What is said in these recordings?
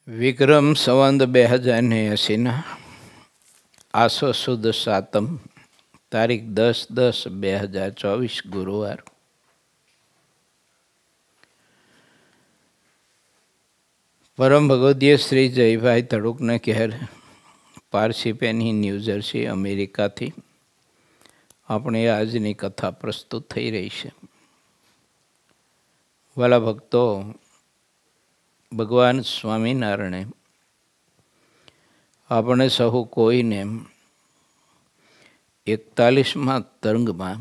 વિક્રમ સંવત 2080 આસો સુદ સાતમ તારીખ 10/10/2024 ગુરુવાર. પરમ ભગવદીય શ્રી જયભાઈ તડુકને કહેર પારસીપેની ન્યૂજર્સી અમેરિકાથી આપણી આજની કથા પ્રસ્તુત થઈ રહી છે. વાલા ભક્તો, ભગવાન સ્વામિનારાયણે આપણે સહુ કોઈને 41મા તરંગમાં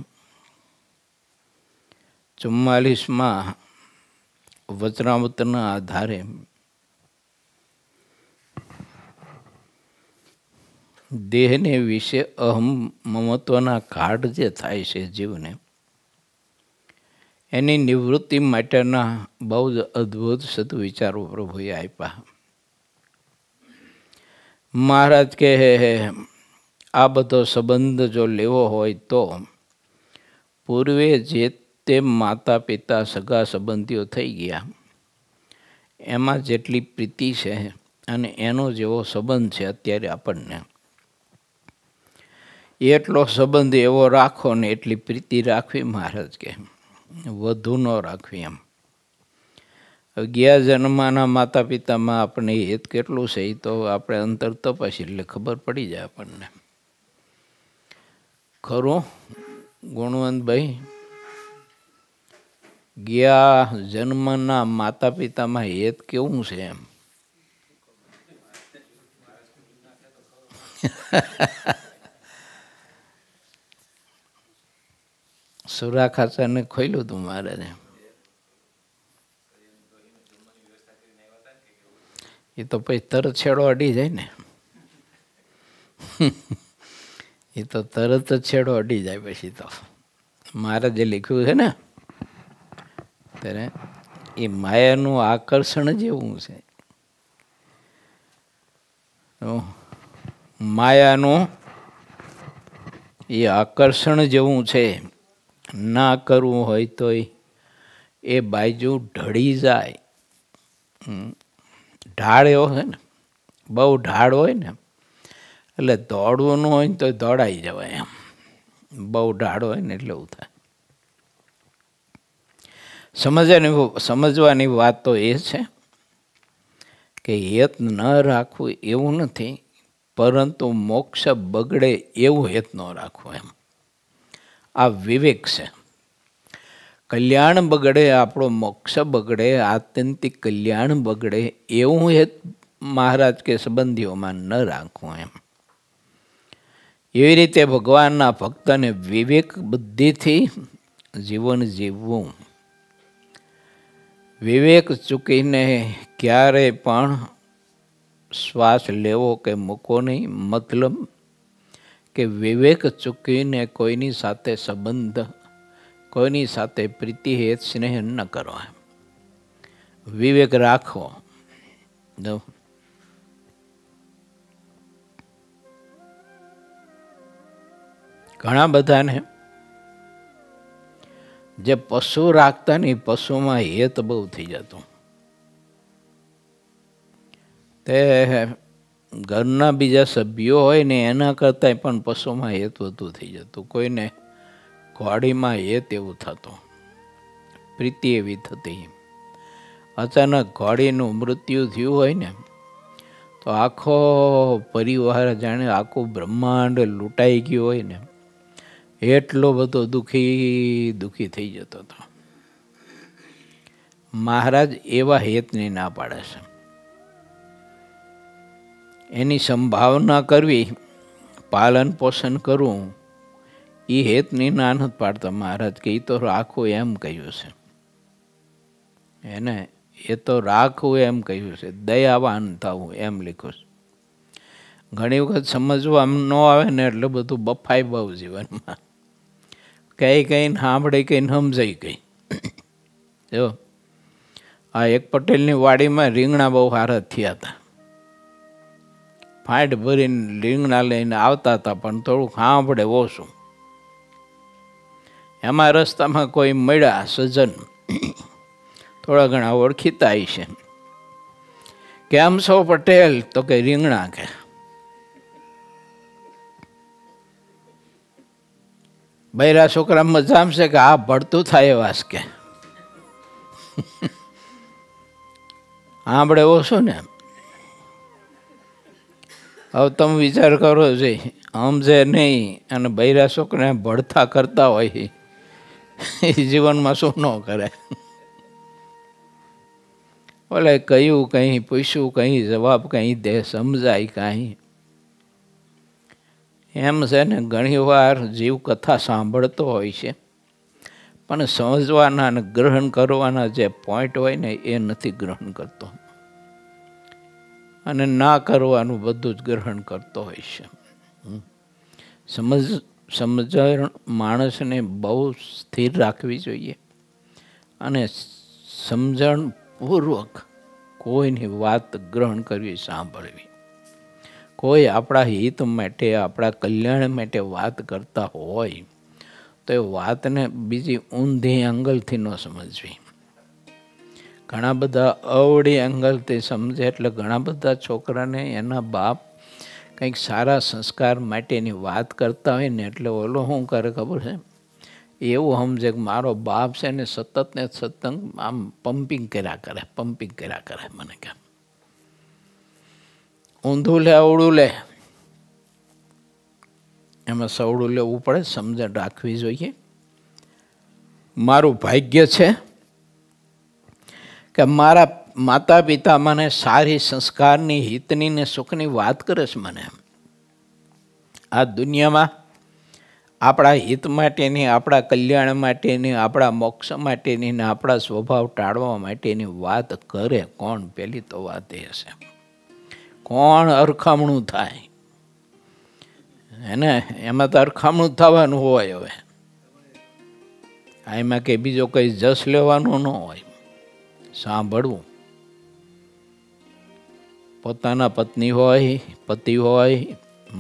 44મા વચનામૃતના આધારે દેહને વિશે અહમ મમત્વના ઘાટ જે થાય છે જીવને, એની નિવૃત્તિ માટેના બહુ જ અદ્ભુત સદવિચારો પ્રભુએ આપ્યા. મહારાજ કહે આ બધો સંબંધ જો લેવો હોય તો પૂર્વે જે તે માતા પિતા સગા સંબંધીઓ થઈ ગયા એમાં જેટલી પ્રીતિ છે અને એનો જેવો સંબંધ છે અત્યારે આપણને, એટલો સંબંધ એવો રાખો ને એટલી પ્રીતિ રાખવી. મહારાજ કહે વધુ ન રાખવી. એમ ગયા જન્મના માતા પિતામાં આપણે હેત કેટલું છે એ તો આપણે અંતર તપાસી એટલે ખબર પડી જાય આપણને. ખરું ગુણવંતભાઈ, ગયા જન્મના માતા પિતામાં હેત કેવું છે? એમ સુરા ખાચાને ખોલ્યું હતું મહારાજે. એ તો પછી તરત છેડો અડી જાય ને. એ તો તરત જ છેડો અડી જાય. પછી તો મહારાજે લખ્યું છે ને ત્યારે એ માયાનું આકર્ષણ જેવું છે. માયાનું એ આકર્ષણ જેવું છે. ના કરવું હોય તો એ બાજુ ઢળી જાય. ઢાળ એવો છે ને, બહુ ઢાળ હોય ને એટલે દોડવું હોય ને તો દોડાઈ જવાય. એમ બહુ ઢાળ હોય ને એટલે એવું થાય. સમજવાની વાત તો એ છે કે હેત ન રાખવું એવું નથી, પરંતુ મોક્ષ બગડે એવું હેત ન રાખવું. એમ આ વિવેક છે. કલ્યાણ બગડે, આપણો મોક્ષ બગડે, આત્યંતિક કલ્યાણ બગડે એવું હેત મહારાજ કે સંબંધીઓમાં ન રાખવું. એમ એવી રીતે ભગવાનના ભક્તને વિવેક બુદ્ધિથી જીવન જીવવું. વિવેક ચૂકીને ક્યારેય પણ શ્વાસ લેવો કે મૂકવો નહીં. મતલબ કે વિવેક ચૂકીને કોઈની સાથે સંબંધ, કોઈની સાથે પ્રીતિ હેત સ્નેહ ન કરો. વિવેક રાખો. ઘણા બધાને જે પશુ રાખતા ને પશુમાં હેત બહુ થઈ જતું. તે ઘરના બીજા સભ્યો હોય ને એના કરતાં પણ પશુમાં હેત વધુ થઈ જતું. કોઈને ઘોડીમાં હેત એવું થતું, પ્રીતિ એવી થતી. અચાનક ઘોડીનું મૃત્યુ થયું હોય ને તો આખો પરિવાર જાણે આખું બ્રહ્માંડ લૂંટાઈ ગયું હોય ને એટલો બધો દુઃખી થઈ જતો હતો. મહારાજ એવા હેતની ના પાડે છે. એની સંભાવના કરવી, પાલન પોષણ કરવું, એ હેતની ના નથી પાડતા મહારાજ કે એ તો રાખવું એમ કહ્યું છે. એને એ તો રાખવું એમ કહ્યું છે. દયાવાન થવું એમ લખ્યું છે. ઘણી વખત સમજવા ન આવે ને એટલે બધું બફાય બહુ જીવનમાં. કઈ સાંભળી કઈ સમજાઈ ગઈ. જો આ એક પટેલની વાડીમાં રીંગણા બહુ સારા થયા હતા. ફાંટ ભરીને રીંગણા લઈને આવતા હતા, પણ થોડુંક સાંભળે ઓછું. એમાં રસ્તામાં કોઈ મળ્યા સજ્જન, થોડા ઘણા ઓળખીતા છે. કેમ છો પટેલ? તો કે રીંગણા કે. બૈરા છોકરા મજામાં છે કે આ ભળતું થાય એવા કે આપણે ઓછું ને. હવે તમે વિચાર કરો છે સમજે નહીં અને બૈરા છોકરા ભળતા કરતા હોય એ જીવનમાં શું ન કરે. ઓલે કહ્યું કંઈ પૂછ્યું કંઈ જવાબ કંઈ દે સમજાય કાંઈ. એમ છે ને ઘણી વાર જીવ કથા સાંભળતો હોય છે પણ સમજવાના અને ગ્રહણ કરવાના જે પોઈન્ટ હોય ને એ નથી ગ્રહણ કરતો અને ના કરવાનું બધું જ ગ્રહણ કરતો હોય છે. સમજણ માણસને બહુ સ્થિર રાખવી જોઈએ અને સમજણપૂર્વક કોઈની વાત ગ્રહણ કરવી, સાંભળવી. કોઈ આપણા હિત માટે આપણા કલ્યાણ માટે વાત કરતા હોય તો એ વાતને બીજી ઊંધી એંગલથી ન સમજવી. ઘણા બધા અવળી એંગલથી સમજે એટલે ઘણા બધા છોકરાને એના બાપ કંઈક સારા સંસ્કાર માટેની વાત કરતા હોય ને એટલે ઓલો શું કરે ખબર છે, એવું સમજે કે મારો બાપ છે ને સતત ને સતત આમ પમ્પિંગ કર્યા કરે મને કે ઊંધું લે અવળું લે, એમાં સવડું લેવું પડે. સમજણ રાખવી જોઈએ. મારું ભાગ્ય છે કે મારા માતા પિતા મને સારી સંસ્કારની, હિતની ને સુખની વાત કરે છે. મને આ દુનિયામાં આપણા હિત માટેની, આપણા કલ્યાણ માટેની, આપણા મોક્ષ માટેની ને આપણા સ્વભાવ ટાળવા માટેની વાત કરે કોણ? પહેલી તો વાત એ હશે. કોણ અરખામણું થાય એને? એમાં તો અરખામણું થવાનું હોય. હવે એમાં કે બીજો કઈ જશ લેવાનું ન હોય. સાંભળવું. પોતાના પત્ની હોય, પતિ હોય,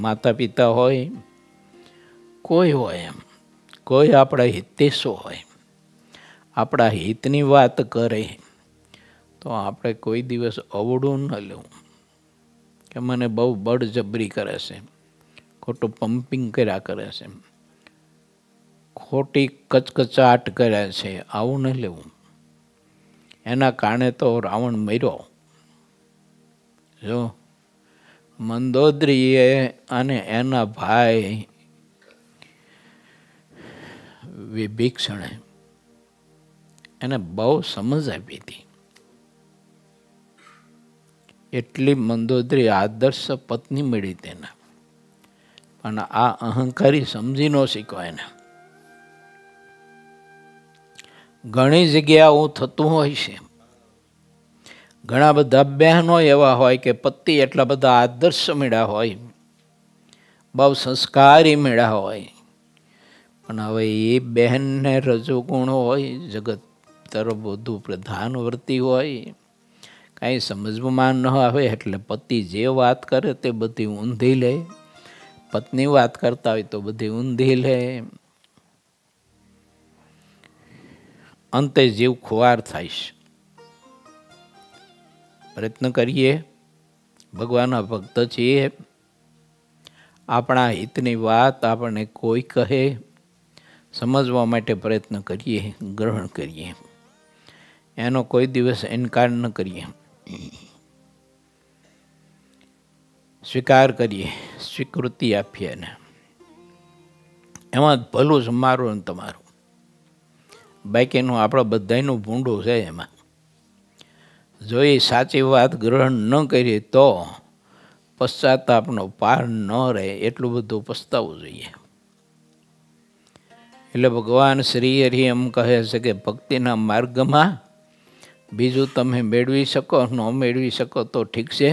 માતા પિતા હોય, કોઈ હોય, એમ કોઈ આપણા હિતેશો હોય, આપણા હિતની વાત કરે તો આપણે કોઈ દિવસ અવળું ન લેવું કે મને બહુ બળજબરી કરે છે, ખોટું પમ્પિંગ કર્યા કરે છે, ખોટી કચકચાટ કરે છે, આવું ન લેવું. એના કારણે તો રાવણ મર્યો. જો મંદોદરીએ અને એના ભાઈ વિભીષણે એને બહુ સમજ આપી હતી. એટલી મંદોદરી આદર્શ પત્ની મળી તેને, પણ આ અહંકારી સમજી ન શીખ્યો એને. ઘણી જગ્યા આવું થતું હોય છે. ઘણા બધા બહેનો એવા હોય કે પતિ એટલા બધા આદર્શ મળ્યા હોય, બહુ સંસ્કારી મળ્યા હોય, પણ હવે એ બહેનને રજોગુણ હોય, જગત તરફ વધુ પ્રધાનવર્તી હોય, કાંઈ સમજવામાં ન આવે એટલે પતિ જે વાત કરે તે બધી ઊંધી લે, પત્ની વાત કરતા હોય તો બધી ઊંધી લે. અંતે જીવ ખુવાર થાય છે. પ્રયત્ન કરીએ, ભગવાનના ભક્ત છીએ, આપણા હિતની વાત આપણને કોઈ કહે સમજવા માટે પ્રયત્ન કરીએ, ગ્રહણ કરીએ, એનો કોઈ દિવસ ઇનકાર ન કરીએ, સ્વીકાર કરીએ, સ્વીકૃતિ આપીએ એને. એમાં ભલું જ મારું ને તમારું, બાકીનું આપણા બધાનું ભૂંડું છે. એમાં જો એ સાચી વાત ગ્રહણ ન કરીએ તો પશ્ચાતાપનો પાર ન રહે, એટલું બધું પસ્તાવવું જોઈએ. એટલે ભગવાન શ્રી હરિ એમ કહે છે કે ભક્તિના માર્ગમાં બીજું તમે મેળવી શકો, ન મેળવી શકો તો ઠીક છે,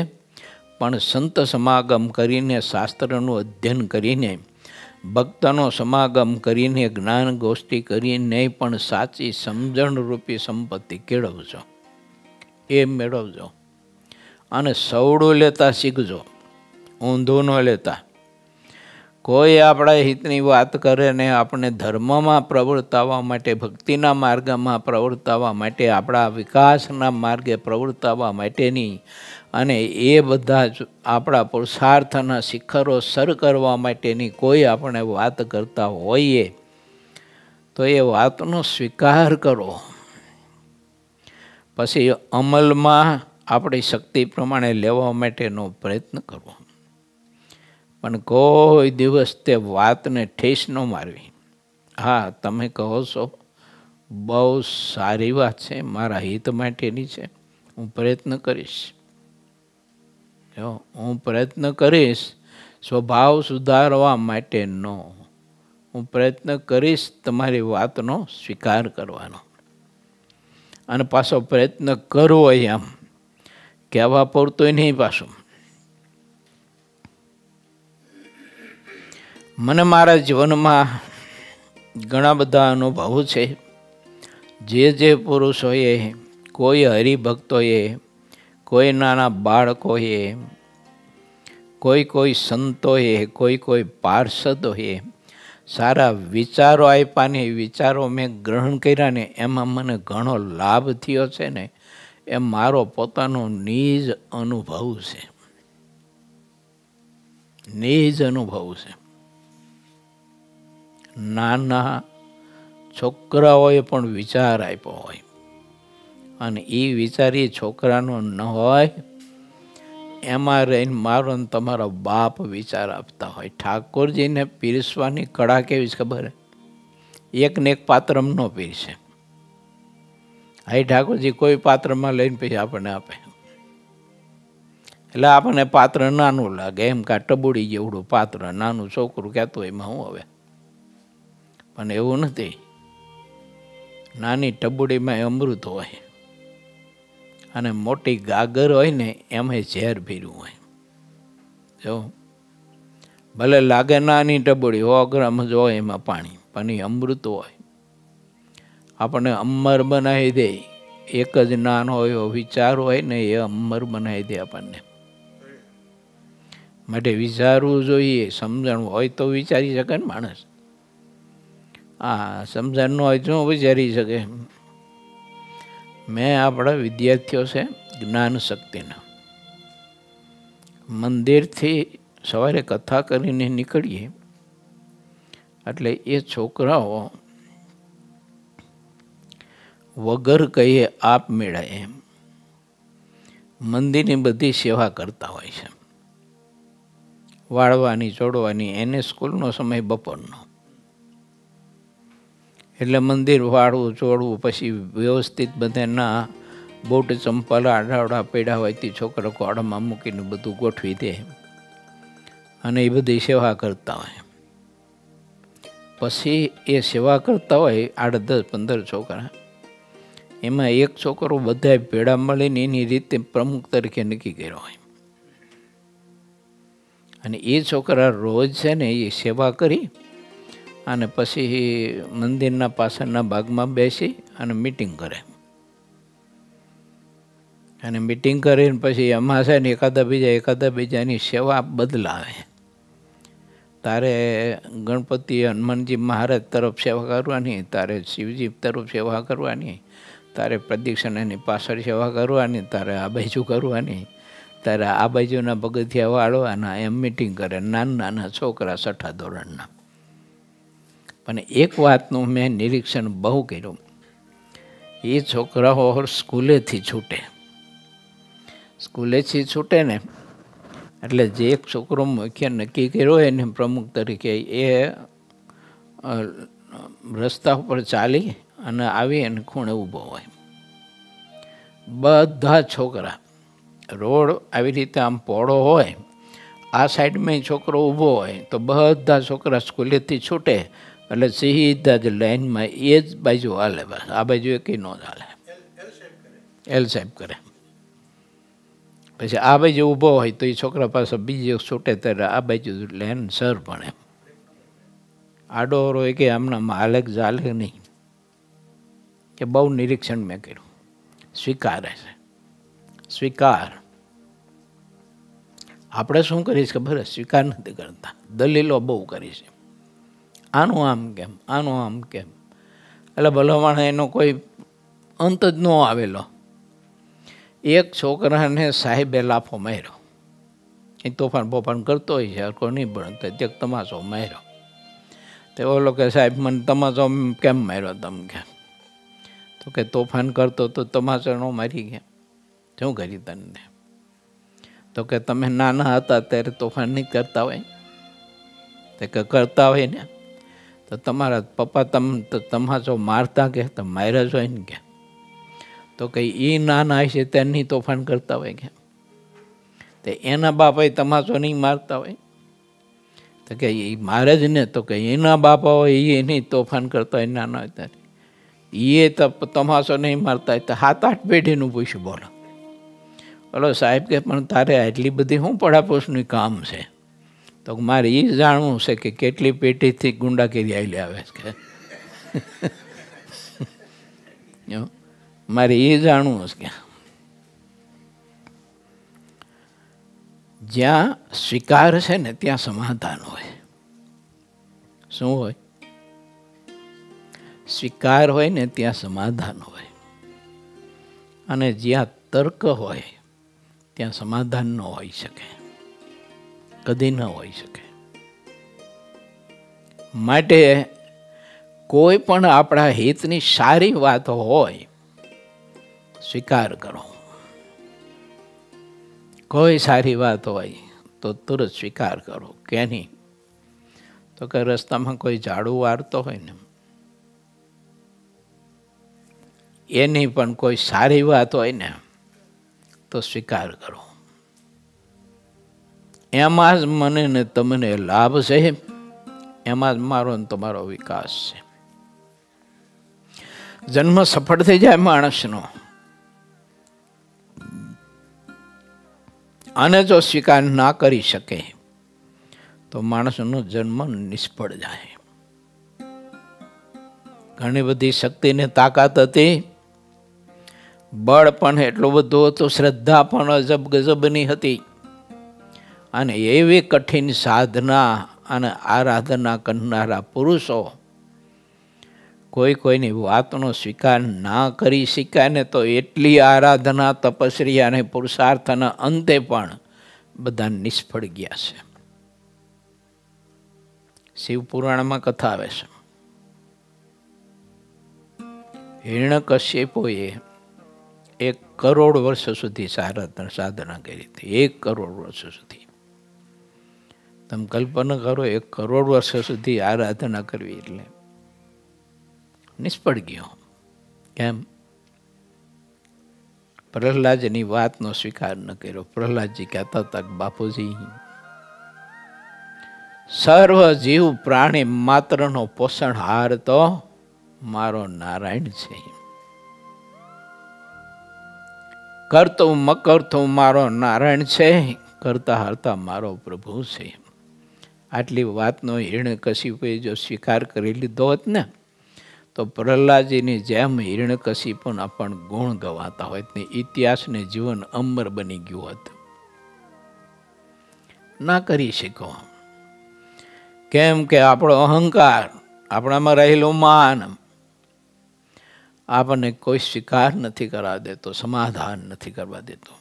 પણ સંત સમાગમ કરીને, શાસ્ત્રનું અધ્યયન કરીને, ભક્તનો સમાગમ કરીને, જ્ઞાન ગોષ્ઠી કરીને પણ સાચી સમજણરૂપી સંપત્તિ કેળવજો, એ મેળવજો. અને સવડું લેતા શીખજો, ઊંધું ન લેતા. કોઈ આપણા હિતની વાત કરે ને આપણે ધર્મમાં પ્રવર્તાવવા માટે, ભક્તિના માર્ગમાં પ્રવર્તાવવા માટે, આપણા વિકાસના માર્ગે પ્રવર્તાવવા માટેની અને એ બધા જ આપણા પુરુષાર્થના શિખરો સર કરવા માટેની કોઈ આપણે વાત કરતા હોઈએ તો એ વાતનો સ્વીકાર કરો, પછી અમલમાં આપણી શક્તિ પ્રમાણે લેવા માટેનો પ્રયત્ન કરવો. પણ કોઈ દિવસ તે વાતને ઠેસ ન મારવી. હા, તમે કહો છો બહુ સારી વાત છે, મારા હિત માટેની છે, હું પ્રયત્ન કરીશ. હું પ્રયત્ન કરીશ સ્વભાવ સુધારવા માટેનો, હું પ્રયત્ન કરીશ તમારી વાતનો સ્વીકાર કરવાનો. અને પાછો પ્રયત્ન કરવો એમ કહેવા પૂરતોય નહીં. પાછું મને મારા જીવનમાં ઘણા બધા અનુભવો છે. જે પુરુષોએ, કોઈ હરિભક્તોએ, કોઈ નાના બાળકોએ, કોઈ સંતોએ, કોઈ પાર્ષદોએ સારા વિચારો આપ્યા ને વિચારો મેં ગ્રહણ કર્યા ને એમાં મને ઘણો લાભ થયો છે ને એ મારો પોતાનો નિજ અનુભવ છે. નિજ અનુભવ છે. નાના છોકરાઓએ પણ વિચાર આપ્યો હોય અને એ વિચાર એ છોકરાનો ન હોય, એમાં રહીને મારો ને તમારો બાપ વિચાર આપતા હોય. ઠાકોરજીને પીરસવાની કળા કેવી છે ખબર? એક ને એક પાત્રમાં ન પીરસે. અહીં ઠાકોરજી કોઈ પાત્રમાં લઈને પછી આપણને આપે એટલે આપણને પાત્ર નાનું લાગે, એમ કા ટબુડી જેવડું પાત્ર, નાનું છોકરું કહેતું હોય એમાં હું હવે. પણ એવું નથી. નાની ટબુડીમાં અમૃત હોય અને મોટી ગાગર હોય ને એમાં ઝેર ભર્યું હોય. જો ભલે લાગે નાની ટબુડી 100 ગ્રામ જ હોય એમાં પાણી, પણ એ અમૃત હોય. આપણને અમર બનાવી દે. એક જ નાનો એવો વિચાર હોય ને એ અમર બનાવી દે આપણને. માટે વિચારવું જોઈએ. સમજણ હોય તો વિચારી શકે ને માણસ. હા, સમજણ ન હોય તો વિચારી શકે. મેં આપણા વિદ્યાર્થીઓ છે જ્ઞાન શક્તિના, મંદિરથી સવારે કથા કરીને નીકળીએ એટલે એ છોકરાઓ વગર કહીએ આપ મેળાય એમ મંદિરની બધી સેવા કરતા હોય છે. વાળવાની, ચોડવાની. એને સ્કૂલનો સમય બપોરનો એટલે મંદિર વાળવું, ચોડવું, પછી વ્યવસ્થિત બધાના બૂટ ચંપલ આડાવડા પડ્યા હોય તે છોકરો કોડામાં મૂકીને બધું ગોઠવી દે અને એ બધી સેવા કરતા હોય. પછી એ સેવા કરતા હોય 8-10-15 છોકરા, એમાં એક છોકરો બધા ભેળા મળીને એની રીતે પ્રમુખ તરીકે નક્કી કર્યો હોય અને એ છોકરા રોજ છે ને એ સેવા કરી અને પછી મંદિરના પાછળના ભાગમાં બેસી અને મીટિંગ કરે. અને મીટિંગ કરીને પછી એમાં છે ને એકાદા બીજાની સેવા બદલાવે. તારે ગણપતિ હનુમાનજી મહારાજ તરફ સેવા કરવાની, તારે શિવજી તરફ સેવા કરવાની, તારે પ્રદક્ષિણાની પાછળ સેવા કરવાની, તારે આ બાજુ કરવાની, તારે આ બાજુના પગથિયા વાળવાના, એમ મીટિંગ કરે. નાના છોકરા 6ઠા ધોરણના. પણ એક વાતનું મેં નિરીક્ષણ બહુ કર્યું. એ છોકરાઓ સ્કૂલેથી છૂટે ને એટલે જે એક છોકરો મુખ્ય નક્કી કર્યો હોય એને પ્રમુખ તરીકે, એ રસ્તા ઉપર ચાલી અને આવી અને ખૂણે ઊભો હોય. બધા છોકરા, રોડ આવી રીતે આમ પહોળો હોય, આ સાઈડમાં છોકરો ઊભો હોય તો બધા છોકરા સ્કૂલેથી છૂટે એટલે સીધા જ લાઈનમાં એ જ બાજુ હાલે. બસ આ બાજુ એકેય ન ચાલે. એલ સાહેબ કરે. પછી આ બાજુ ઊભો હોય તો એ છોકરા પાસે બીજી છૂટે ત્યારે આ બાજુ લેન સર ભણે. આડો હોય કે આમના માલક ચાલે નહીં. કે બહુ નિરીક્ષણ મેં કર્યું. સ્વીકારે છે. સ્વીકાર. આપણે શું કરીશ ખબર? સ્વીકાર નથી કરતા. દલીલો બહુ કરી છે. આનું આમ કેમ, આનું આમ કેમ, એટલે ભલામણ એનો કોઈ અંત જ ન આવેલો. એક છોકરાને સાહેબે લાફો માર્યો. એ તોફાન બોફાન કરતો હોય છે, હરકો નહીં ભણતો, તે તમાચો માર્યો. તે ઓલો કે સાહેબ મને તમાચો કેમ માર્યો તમે? કે તો કે તોફાન કરતો તો તમાચો ન મારી ગયા, શું કરી તને? તો કે તમે નાના હતા ત્યારે તોફાન નહીં કરતા હોય? તે કે કરતા હોય ને. તો તમારા પપ્પા તમાચો મારતા કે તમે માર્યા જ હોય ને? કે તો કે એ નાના હશે ત્યારે નહીં તોફાન કરતા હોય? કે તે એના બાપા તમાચો નહીં મારતા હોય? તો કે એ મારે જ ને. તો કે એના બાપા હોય એ નહીં તોફાન કરતા હોય નાના હોય ત્યારે, એ તમાચો નહીં મારતા હોય. તો 7-8 પેઢીનું પૂછ્યું. બોલો. બોલો સાહેબ કે પણ તારે આટલી બધી શું પડાપોશનું કામ છે? તો મારે એ જાણવું છે કે કેટલી પેઢીથી ગુંડાગીરી આવેલી આવે છે. મારે એ જાણવું છે કે જ્યાં સ્વીકાર છે ને ત્યાં સમાધાન હોય. શું હોય? સ્વીકાર હોય ને ત્યાં સમાધાન હોય. અને જ્યાં તર્ક હોય ત્યાં સમાધાન ન હોઈ શકે, કદી ન હોઈ શકે. માટે કોઈ પણ આપણા હિતની સારી વાત હોય સ્વીકાર કરો. કોઈ સારી વાત હોય તો તુરંત સ્વીકાર કરો. કે નહીં? તો કે રસ્તામાં કોઈ ઝાડુ વાળતો હોય ને એની પણ કોઈ સારી વાત હોય ને તો સ્વીકાર કરો. એમાં જ મને ને તમને લાભ છે, એમાં જ મારો ને તમારો વિકાસ છે. જન્મ સફળ થઈ જાય માણસનો, અને જો સ્વીકાર ના કરી શકે તો માણસનો જન્મ નિષ્ફળ જાય. ઘણી બધી શક્તિને તાકાત હતી, બળ પણ એટલું બધું હતું, શ્રદ્ધા પણ અજબ ગજબની હતી, અને એવી કઠિન સાધના અને આરાધના કરનારા પુરુષો કોઈની વાતનો સ્વીકાર ના કરી શક્યા ને તો એટલી આરાધના, તપસ્યા અને પુરુષાર્થના અંતે પણ બધા નિષ્ફળ ગયા છે. શિવ પુરાણમાં કથા આવે છે. હિરણ્યકશ્યપુએ 1 કરોડ વર્ષ સુધી સાધના કરી હતી. 1 કરોડ વર્ષ સુધી. તમે કલ્પના કરો, 1 કરોડ વર્ષ સુધી આરાધના કરવી એટલે નિષ્ફળ ગયો. કેમ? પ્રહલાદની વાતનો સ્વીકાર ન કર્યો. પ્રહલાદજી કહેતા હતા કે બાપુજી, સર્વ જીવ પ્રાણી માત્રનો પોષણહાર તો મારો નારાયણ છે. કરતું મકરતું મારો નારાયણ છે, કરતા હરતા મારો પ્રભુ છે. આટલી વાતનો હિરણ્યકશિપુએ જો સ્વીકાર કરી લીધો હોત ને તો પ્રહલાદજીની જેમ હિરણ્યકશિપુના પણ ગુણ ગવાતા હોય ને ઇતિહાસને જીવન અમર બની ગયું હોત. ના કરી શકો. કેમ કે આપણો અહંકાર, આપણામાં રહેલું માન આપણને કોઈ સ્વીકાર નથી કરવા દેતો, સમાધાન નથી કરવા દેતો.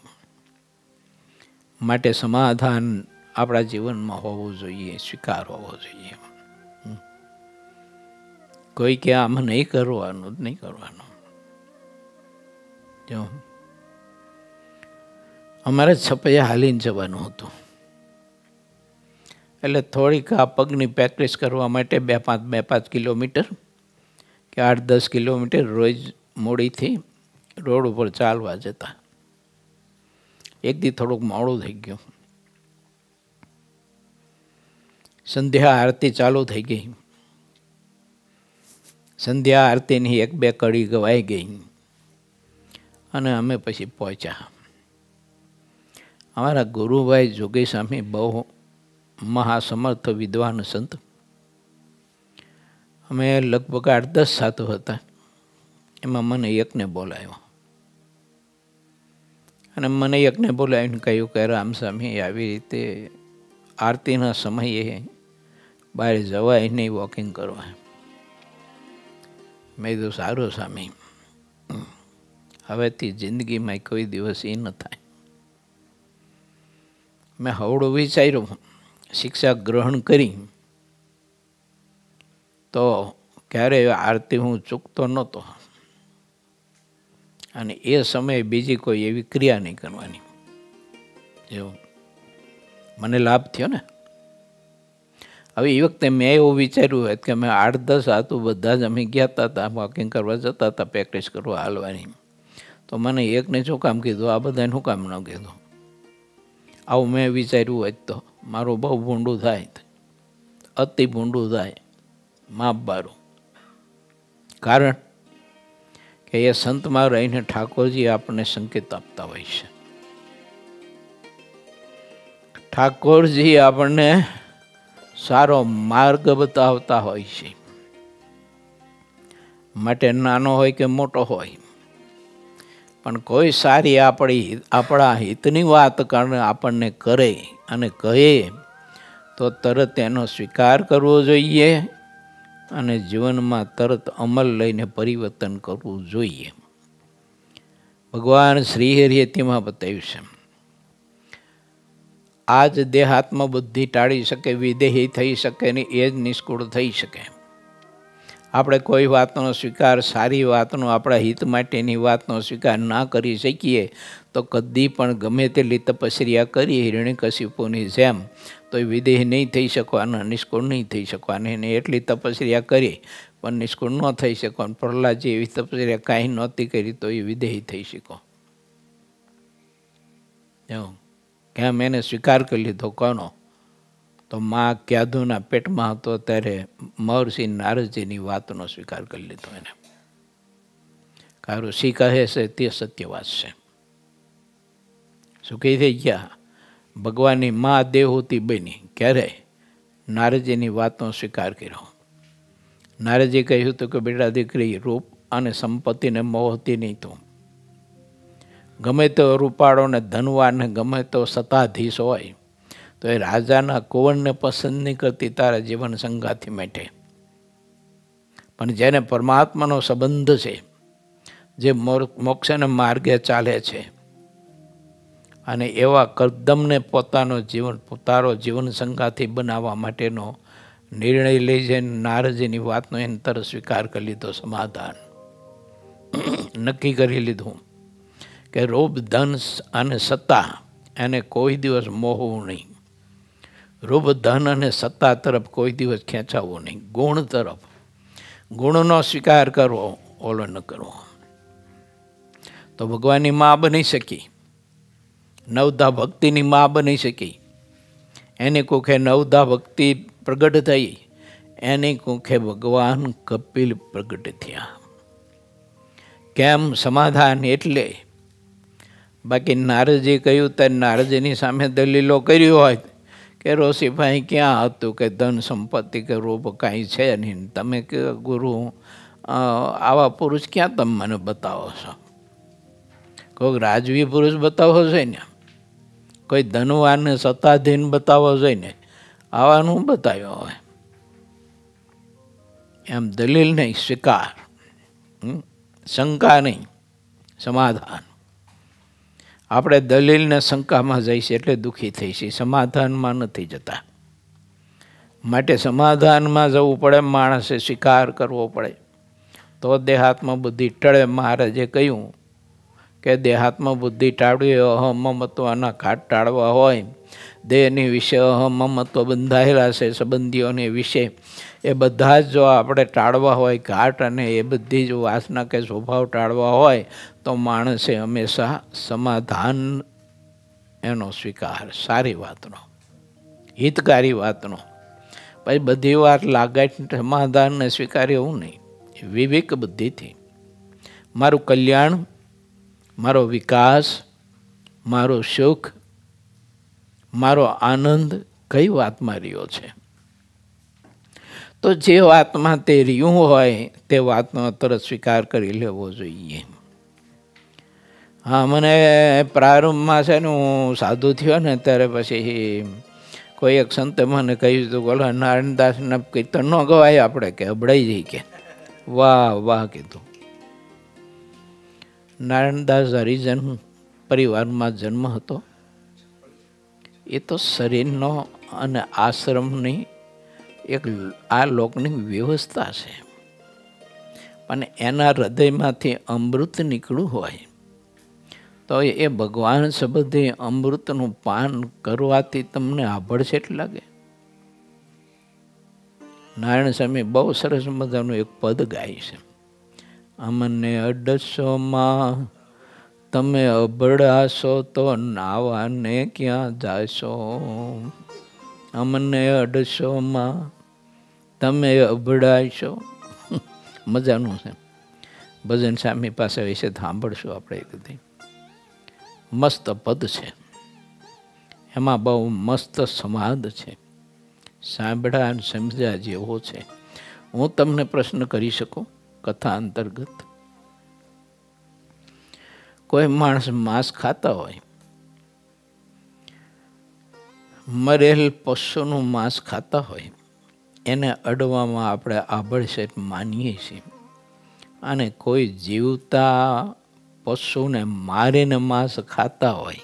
માટે સમાધાન આપણા જીવનમાં હોવું જોઈએ, સ્વીકાર હોવો જોઈએ. કોઈ કે આમ નહીં કરવાનું, નહીં કરવાનું. જો અમારે છપૈયા હાલીને જવાનું હતું, એટલે થોડીક આ પગની પ્રેક્ટિસ કરવા માટે 2-5 કિલોમીટર કે 8-10 કિલોમીટર રોજ મોડીથી રોડ ઉપર ચાલવા જતા. એક દી થોડુંક મોડું થઈ ગયું. સંધ્યા આરતી ચાલુ થઈ ગઈ. સંધ્યા આરતીની 1-2 કડી ગવાઈ ગઈ અને અમે પછી પહોંચ્યા. અમારા ગુરુભાઈ જોગી સ્વામી બહુ મહાસમર્થ વિદ્વાન સંત. અમે લગભગ 8-10 સાધુ હતા. એમાં મને એકને બોલાવ્યો અને મને એકને બોલાવીને કહ્યું કે રામસ્વામી, આવી રીતે આરતીના સમયે બહાર જવાય નહીં વોકિંગ કરવા. મેં કીધું સારું સ્વામી, હવેથી જિંદગીમાં કોઈ દિવસ એ ન થાય. મેં હવડું વિચાર્યું, શિક્ષા ગ્રહણ કરી તો ક્યારેય આરતી હું ચૂકતો નહોતો, અને એ સમયે બીજી કોઈ એવી ક્રિયા નહીં કરવાની. એવું મને લાભ થયો ને. હવે એ વખતે મેં એવું વિચાર્યું કે મેં 8-10 હતું બધા જ અમે ગયા હતા વોકિંગ કરવા જતા હતા, પ્રેક્ટિસ કરવા હાલવાની. તો મને એકને શું કામ કીધું, આ બધાને શું કામ ન કીધું? આવું મેં વિચાર્યું હોય તો મારું બહુ ભૂંડું થાય, અતિ ભૂંડું થાય, માપ બારું. કારણ કે એ સંતમાં રહીને ઠાકોરજી આપણને સંકેત આપતા હોય છે. ઠાકોરજી આપણને સારો માર્ગ બતાવતા હોય છે. માટે નાનો હોય કે મોટો હોય, પણ કોઈ સારી આપણા હિતની વાત આપણને કરે અને કહે તો તરત એનો સ્વીકાર કરવો જોઈએ અને જીવનમાં તરત અમલ લઈને પરિવર્તન કરવું જોઈએ. ભગવાન શ્રી હરિએ તેમાં બતાવ્યું છે. આ જ દેહાત્મ બુદ્ધિ ટાળી શકે, વિદેહી થઈ શકે ને એ જ નિષ્કુળ થઈ શકે. આપણે કોઈ વાતનો સ્વીકાર, સારી વાતનો, આપણા હિત માટેની વાતનો સ્વીકાર ના કરી શકીએ તો કદી પણ ગમે તેટલી તપસ્યા કરી હિરણ્યકશિપુની જેમ તો એ વિદેહ નહીં થઈ શકવાના, નિષ્કુળ નહીં થઈ શકવાના. એને એટલી તપસ્યા કરી પણ નિષ્કુળ ન થઈ શકવાનું. પ્રહલાદજી એવી તપસ્યા કાંઈ નહોતી કરી તો એ વિદેહી થઈ શકો. એવું કેમ? એને સ્વીકાર કરી લીધો. કોનો? તો માં ક્યાદુના પેટમાં હતો ત્યારે મહર્ષિ નારદજીની વાતનો સ્વીકાર કરી લીધો એને. કારણ ઋષિ કહે છે તે સત્ય વાત છે. સુખી થઈ ગયા. ભગવાનની મા દેવહૂતિ બની. ક્યારે? નારદજીની વાતનો સ્વીકાર કર્યો. નારદજી કહ્યું હતું કે બેટા દીકરી, રૂપ અને સંપત્તિને મોહતી નહીં તું. ગમે તો રૂપાળો ને ધનવાન ને ગમે તો સત્તાધીશ હોય તો એ રાજાના કુંવરને પસંદ નહીં કરતી તારા જીવન સંગાથી માટે. પણ જેને પરમાત્માનો સંબંધ છે, જે મોક્ષના માર્ગે ચાલે છે, અને એવા કરદમને પોતારો જીવન સંગાથી બનાવવા માટેનો નિર્ણય લઈ જઈને નારદજીની વાતનો એને તરત સ્વીકાર કરી લીધો. સમાધાન નક્કી કરી લીધું કે રૂપ, ધન અને સત્તા એને કોઈ દિવસ મોહવું નહીં. રૂપ, ધન અને સત્તા તરફ કોઈ દિવસ ખેંચાવવું નહીં. ગુણ તરફ, ગુણનો સ્વીકાર કરવો, ઓલો ન કરવો. તો ભગવાનની મા બની શકી, નવધા ભક્તિની મા બની શકી. એની કુખે નવધા ભક્તિ પ્રગટ થઈ, એની કુખે ભગવાન કપિલ પ્રગટ થયા. કેમ? સમાધાન એટલે. બાકી નારદજી કહ્યું ત્યારે નારદજીની સામે દલીલો કરી હોય કે ઋષિભાઈ ક્યાં હતું કે ધન સંપત્તિ કે રૂપ કાંઈ છે નહીં, તમે કે ગુરુ આવા પુરુષ ક્યાં તમે મને બતાવો છો? કોઈક રાજવી પુરુષ બતાવો છો ને, કોઈ ધનવાન ને સત્તાધીન બતાવો છો ને, આવાનું બતાવ્યો હોય. એમ દલીલ નહીં, સ્વીકાર. શંકા નહીં, સમાધાન. આપણે દલીલને શંકામાં જઈશું એટલે દુઃખી થઈશું, સમાધાનમાં નથી જતા. માટે સમાધાનમાં જવું પડે, માણસે સ્વીકાર કરવો પડે તો દેહાત્મ બુદ્ધિ ટળે. મહારાજે કહ્યું કે દેહાત્મ બુદ્ધિ ટાળવી, અહમમત્વના ઘાટ ટાળવા હોય, દેહની વિશે અહમમત્વ બંધાયેલા છે સંબંધીઓને વિશે, એ બધા જ જો આપણે ટાળવા હોય ઘાટ, અને એ બધી જ વાસના કે સ્વભાવ ટાળવા હોય તો માણસે હંમેશા સમાધાન એનો સ્વીકાર, સારી વાતનો, હિતકારી વાતનો. પછી બધી વાત લાગાય સમાધાનને સ્વીકાર એવું નહીં. વિવેક બુદ્ધિથી મારું કલ્યાણ, મારો વિકાસ, મારો સુખ, મારો આનંદ કઈ વાતમાં રહ્યો છે, તો જે વાતમાં તે રહ્યું હોય તે વાતનો તરત સ્વીકાર કરી લેવો જોઈએ. હા, મને પ્રારંભમાં છે ને હું સાધુ થયો ને ત્યારે પછી કોઈ એક સંતે મને કહ્યું હતું, બોલો નારાયણદાસના કીર્તન ન ગવાય આપણે કે અબડાઈ જઈ કે. વાહ વાહ કીધું. નારાયણદાસ હરિજન પરિવારમાં જન્મ હતો. એ તો શરીરનો અને આશ્રમની એક આ લોકની વ્યવસ્થા છે, પણ એના હૃદયમાંથી અમૃત નીકળ્યું હોય તો એ ભગવાન સંબંધી અમૃતનું પાન કરવાથી તમને આભળશે એટલે લાગે. નારાયણ સ્વામી બહુ સરસ મજાનું એક પદ ગાય છે. અમને 1800માં તમે અભડાશો તો નાવાને ક્યાં જાશો. અમને 1800માં તમે અભડાશો. મજાનું છે ભજન. સ્વામી પાસે વિશે સાંભળશું આપણે એક દી. મસ્ત પદ છે, એમાં બહુ મસ્ત સંવાદ છે, સાંભળ્યા અને સમજ્યા જેવો છે. હું તમને પ્રશ્ન કરી શકું કથા અંતર્ગત? કોઈ માણસ માંસ ખાતા હોય, મરેલ પશુનું માંસ ખાતા હોય, એને અડવામાં આપણે આભડછેટ માનીએ છીએ, અને કોઈ જીવતા પશુને મારીને માંસ ખાતા હોય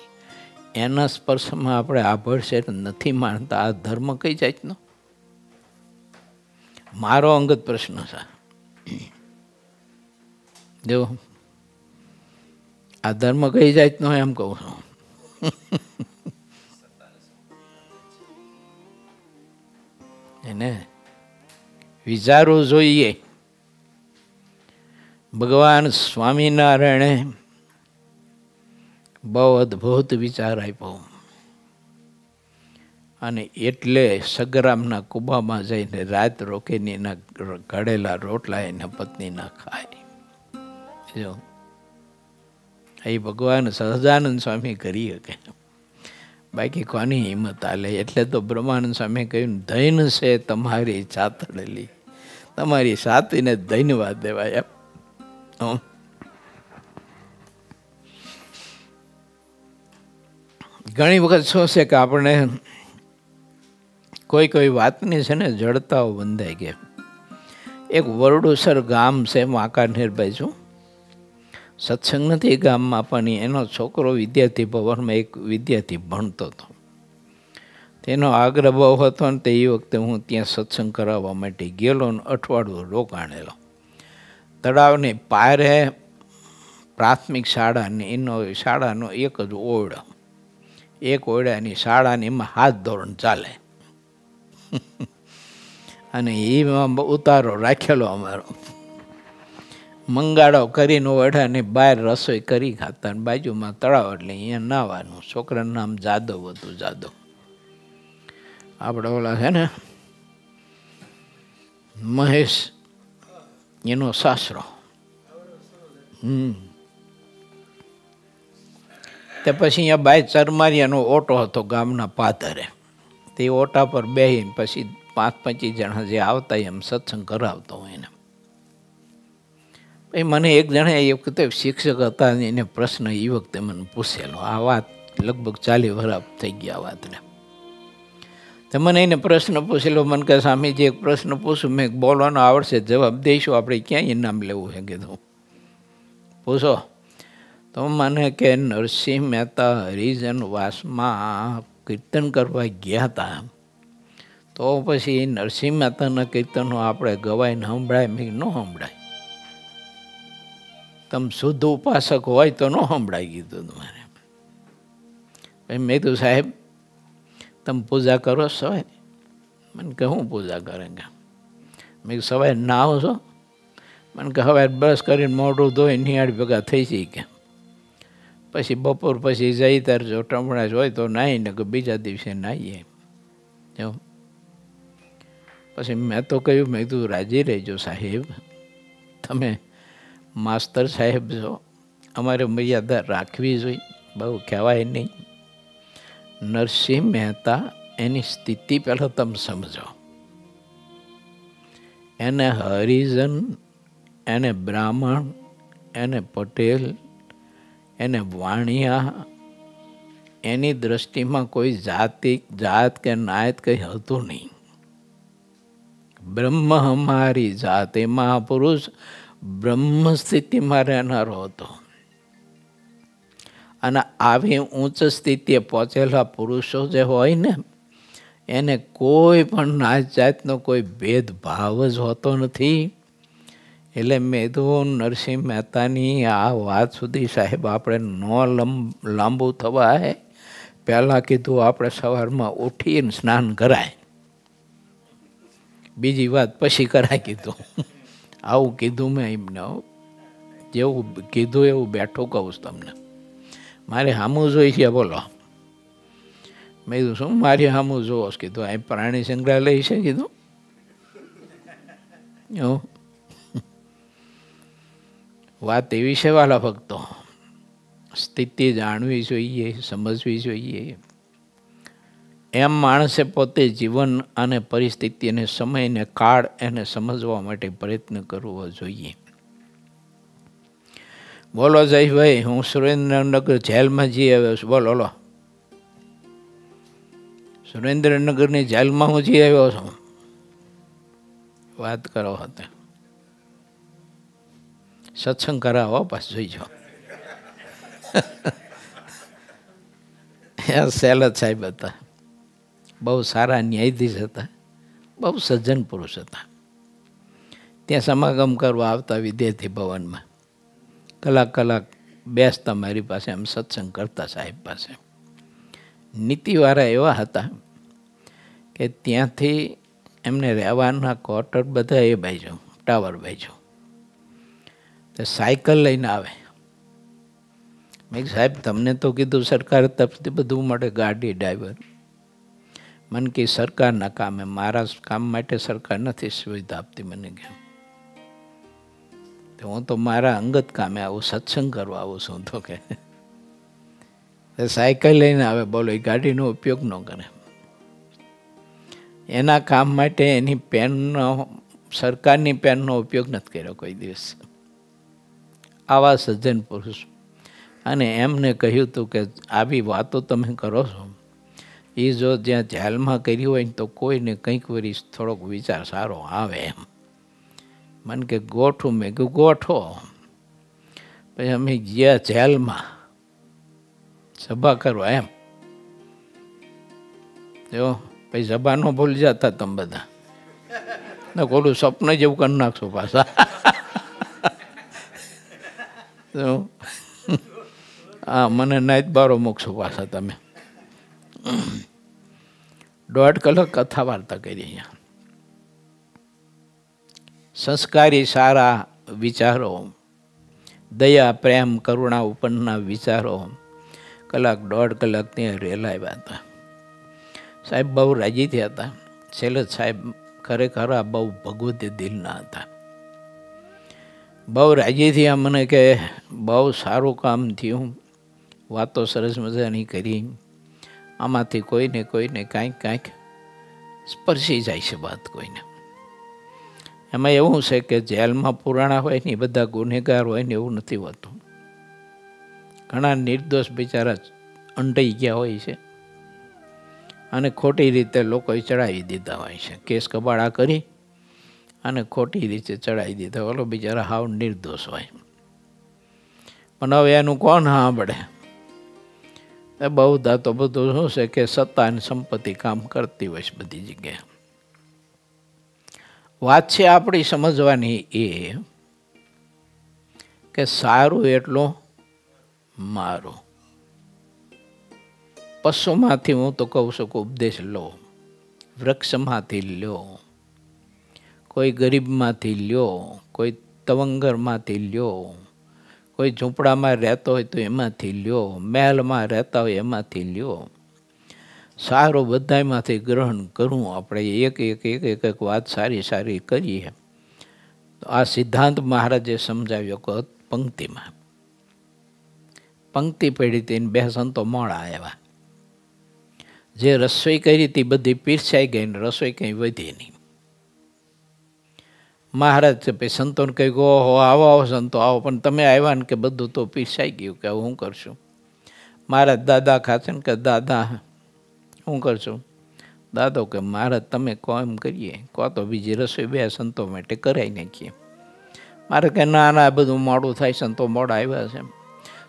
એના સ્પર્શમાં આપણે આભડછેટ નથી માનતા. આ ધર્મ કઈ જાતનો? મારો અંગત પ્રશ્ન છે. જો આ ધર્મ કઈ જાતનો એમ કહું છું. એને વિચારવું જોઈએ. ભગવાન સ્વામિનારાયણે બહુ અદ્ભુત વિચાર આપ્યો, અને એટલે સગરામના કુબામાં જઈને રાત રોકીને એના ઘડેલા રોટલા એના પત્નીના ખાય. જો એ ભગવાન સહજાનંદ સ્વામી કરી શકે, બાકી કોની હિંમત હાલે? એટલે તો બ્રહ્માનંદ સ્વામી કહ્યું, ધૈન છે તમારી ચાતડલી, તમારી સાતીને ધન્યવાદ દેવાય. ઘણી વખત શું છે કે આપણે કોઈ વાતની છે ને જડતાઓ બંધાઈ ગયા. એક વરડુસર ગામ છે વાંકાનેર બાજુ, સત્સંગ નથી ગામમાં, પણ એનો છોકરો વિદ્યાર્થી ભવનમાં એક વિદ્યાર્થી ભણતો હતો. તેનો આગ્રહ બહુ હતો ને તે એ વખતે હું ત્યાં સત્સંગ કરાવવા માટે ગયેલો ને અઠવાડિયું રોકાણેલો. તળાવની પારે પ્રાથમિક શાળાની એનો શાળાનો એક જ ઓરડો, એક ઓરડાની શાળાની એમાં 7 ધોરણ ચાલે, અને એમાં ઉતારો રાખેલો અમારો. મંગાળો કરીને ઓરડાની બહાર રસોઈ કરી ખાતા, અને બાજુમાં તળાવ એટલે અહીંયા નાવાનું. છોકરાનું નામ જાદવ હતું. જાદવ આપણે ઓલા છે ને મહેશ, એનો સાસરો. તે પછી અહીંયા બાય ચરમારિયાનો ઓટો હતો ગામના પાદરે. તે ઓટા પર બેસીને પછી 20-25 જણા જે આવતા એમ સત્સંગ કરાવતો હોય એને. પછી મને એક જણા એ વખતે શિક્ષક હતા, એને પ્રશ્ન એ વખતે મને પૂછેલો. આ વાત લગભગ 40 વર્ષ થઈ ગયા વાતને. તો મને એને પ્રશ્ન પૂછેલો. મને કહે, સ્વામીજી એક પ્રશ્ન પૂછું. મેં બોલવાનો આવડશે, જવાબ દઈશું, આપણે ક્યાં ઇનામ લેવું છે? કીધું પૂછો. તો મને કે નરસિંહ મહેતા હરિજન વાસમાં કીર્તન કરવા ગયા હતા, તો પછી નરસિંહ મહેતાના કીર્તનો આપણે ગવાઈને સંભળાય? મેં ન સંભળાય. તમે શુદ્ધ ઉપાસક હોય તો ન સંભળાય કીધું તમારે. મેં કીધું, સાહેબ તમે પૂજા કરો સવારે? મને કે હું પૂજા કરે? મેં સવારે નાહો છો? મને કે હવે બ્રશ કરીને મોઢું ધોઈ નિહાળ ભેગા થઈ જઈ કે પછી બપોર પછી જઈ ત્યારે જો ટમણા જ હોય તો નાહીને કે બીજા દિવસે નાહીએ. જો પછી મેં તો કહ્યું, મેં કીધું રાજી રહેજો સાહેબ, તમે માસ્તર સાહેબ છો, અમારે મર્યાદા રાખવી જોઈએ, બહુ કહેવાય નહીં. નરસિંહ મહેતા એની સ્થિતિ પહેલાં તમે સમજો. એને હરિજન, એને બ્રાહ્મણ, એને પટેલ, એને વાણિયા, એની દ્રષ્ટિમાં કોઈ જાત કે નાયત કંઈ હતું નહીં. બ્રહ્મ અમારી જાત, એ મહાપુરુષ બ્રહ્મ સ્થિતિમાં રહેનારો હતો. અને આવી ઉચ્ચ સ્થિતિએ પહોંચેલા પુરુષો જે હોય ને એને કોઈ પણ નાત જાતનો કોઈ ભેદભાવ જ હોતો નથી. એટલે મેં નરસિંહ મહેતાની આ વાત સુધી સાહેબ આપણે લાંબુ થવા હે. પહેલાં કીધું આપણે સવારમાં ઉઠીને સ્નાન કરાય, બીજી વાત પછી કરાય કીધું. આવું કીધું મેં એમને, જેવું કીધું એવું બેઠું કહું તમને. મારે સામું જોઈ છે બોલો. મેં કીધું શું મારી સામું જોવો કીધું, અહીં પ્રાણી સંગ્રહાલય છે કીધું. વાત એવી છે વાલા ભક્તો, સ્થિતિ જાણવી જોઈએ, સમજવી જોઈએ. એમ માણસે પોતે જીવન અને પરિસ્થિતિને સમયને કાળ એને સમજવા માટે પ્રયત્ન કરવો જોઈએ. બોલો જયભાઈ, હું સુરેન્દ્રનગર જેલમાં જઈ આવ્યો છું. બોલો લો, સુરેન્દ્રનગરની જેલમાં હું જઈ આવ્યો છું. વાત કરો હતા, સત્સંગ કરાવો પાછું જોઈજો. સેલત સાહેબ હતા, બહુ સારા ન્યાયાધીશ હતા, બહુ સજ્જન પુરુષ હતા. ત્યાં સમાગમ કરવા આવતા વિદ્યાર્થી ભવનમાં કલાક બેસતા મારી પાસે, એમ સત્સંગ કરતા સાહેબ પાસે. નીતિવાળા એવા હતા કે ત્યાંથી એમને રહેવાના ક્વાર્ટર બધા એ બાજુ ટાવર બાજુ, તો સાયકલ લઈને આવે. મેં સાહેબ તમને તો કીધું સરકાર તરફથી બધું મળે, ગાડી ડ્રાઈવર. મને કે સરકારના કામે, મારા કામ માટે સરકાર નથી સુવિધા આપતી. મને કે હું તો મારા અંગત કામે આવું, સત્સંગ કરવા આવું છું. તો કે સાયકલ લઈને આવે. બોલો, એ ગાડીનો ઉપયોગ ન કરે. એના કામ માટે એની પેનનો, સરકારની પેનનો ઉપયોગ નથી કર્યો કોઈ દિવસ. આવા સજ્જન પુરુષ. અને એમને કહ્યું હતું કે આવી વાતો તમે કરો છો, એ જો જ્યાં જેલમાં કરી હોય ને તો કોઈને કંઈક વરી થોડોક વિચાર સારો આવે એમ. મને કે ગોઠું. મેં કહ્યું ગોઠો. પછી અમે ગયા જેલમાં સભા કરવા એમ. જો પછી સભા ન ભૂલી જતા તમે બધા, ને કોલું સ્વપ્ન જેવું કરી નાખશો પાછા. હા, મને નાઈટ બારો મૂકશો પાછા તમે. 1.5 કલાક કથા વાર્તા કરી અહીંયા. સંસ્કારી સારા વિચારો, દયા, પ્રેમ, કરુણા ઉપરના વિચારો 1.5 કલાક ત્યાં રેલાવ્યા હતા. સાહેબ બહુ રાજી થયા હતા. શૈલજ સાહેબ ખરેખર આ બહુ ભગવતી દિલના હતા. બહુ રાજી થયા. મને કે બહુ સારું કામ થયું, વાતો સરસ મજાની કરી. આમાંથી કોઈને કાંઈક સ્પર્શી જાય છે વાત કોઈને. એમાં એવું છે કે જેલમાં પુરાણા હોય ને એ બધા ગુનેગાર હોય ને એવું નથી હોતું. ઘણા નિર્દોષ બિચારા અંડાઈ ગયા હોય છે અને ખોટી રીતે લોકોએ ચડાવી દીધા હોય છે. કેસ કબાડા કરી અને ખોટી રીતે ચડાવી દીધા. ઓલો બિચારા હાવ નિર્દોષ હોય. પણ હવે એનું કોણ સાંભળે? એ બહુ તો બધું શું છે કે સત્તા અને સંપત્તિ કામ કરતી હોય છે બધી જગ્યાએ. વાત છે આપણી સમજવાની એ કે સારું એટલું મારું. પશુમાંથી હું તો કહું છું કે ઉપદેશ લો, વૃક્ષમાંથી લ્યો, કોઈ ગરીબમાંથી લ્યો, કોઈ તવંગરમાંથી લ્યો, કોઈ ઝૂંપડામાં રહેતો હોય તો એમાંથી લ્યો, મહેલમાં રહેતા હોય એમાંથી લ્યો. સારું બધામાંથી ગ્રહણ કરવું. આપણે એક વાત સારી કરીએ તો આ સિદ્ધાંત મહારાજે સમજાવ્યો કે પંક્તિમાં. પંક્તિ પડી હતી, 2 સંતો મોડા આવ્યા. જે રસોઈ કરી હતી બધી પીરસાઈ ગઈ ને રસોઈ કંઈ વધી નહીં. મહારાજ પછી સંતોને કહ્યું કે ઓહો આવો સંતો આવો, પણ તમે આવ્યા ને કે બધું તો પીરસાઈ ગયું, કે હું કરશું? મહારાજ દાદા ખાશે ને કે દાદા શું કરશું? દાદો કે મહારાજ તમે કહો એમ કરીએ, કહો તો બીજી રસોઈ 2 સંતો માટે કરાવી નાખીએ. મારે કે ના બધું મોડું થાય, સંતો મોડા આવ્યા છે.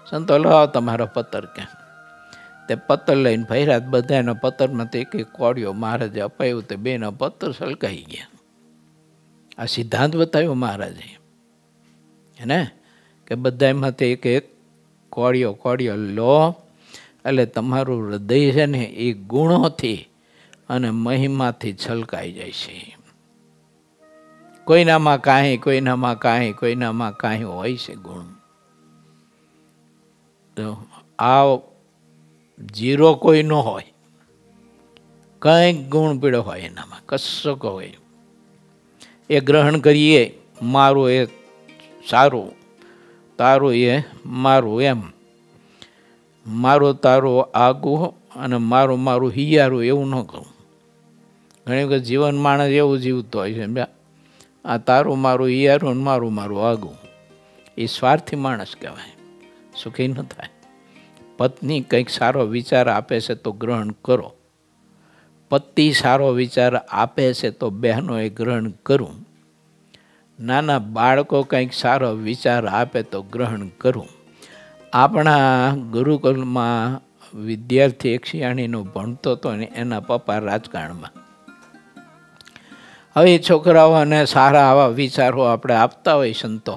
સંતો લાવો તમારો પત્તર કે તે પત્તર લઈને ભૈરાત બધાના પત્તરમાંથી એક એક કોળીઓ મહારાજે અપાયું તે બેના પત્તર સલકાઈ ગયા. આ સિદ્ધાંત બતાવ્યો મહારાજે હે કે બધામાંથી એક એક કોળીઓ લો એટલે તમારું હૃદય છે ને એ ગુણોથી અને મહિમાથી છલકાઈ જાય છે. કોઈનામાં કાંઈ હોય છે ગુણ. તો આ જીરો કોઈ ન હોય, કંઈક ગુણ પીડો હોય એનામાં, કશો હોય. એ ગ્રહણ કરીએ, મારું એ સારું, તારું એ મારું, એમ મારું તારું આગું અને મારું હિયારું એવું ન કરું. ઘણી વખત જીવન માણસ એવું જીવતો હોય છે, આ તારું મારું હિયારું અને મારું આગું. એ સ્વાર્થી માણસ કહેવાય, સુખી ન થાય. પત્ની કંઈક સારો વિચાર આપે છે તો ગ્રહણ કરો, પતિ સારો વિચાર આપે છે તો બહેનોએ ગ્રહણ કરવું, નાના બાળકો કંઈક સારો વિચાર આપે તો ગ્રહણ કરવું. આપણા ગુરુકુલમાં વિદ્યાર્થી એક શિયાળીનો ભણતો હતો ને એના પપ્પા રાજકારણમાં. હવે છોકરાઓને સારા આવા વિચારો આપણે આપતા હોય સંતો,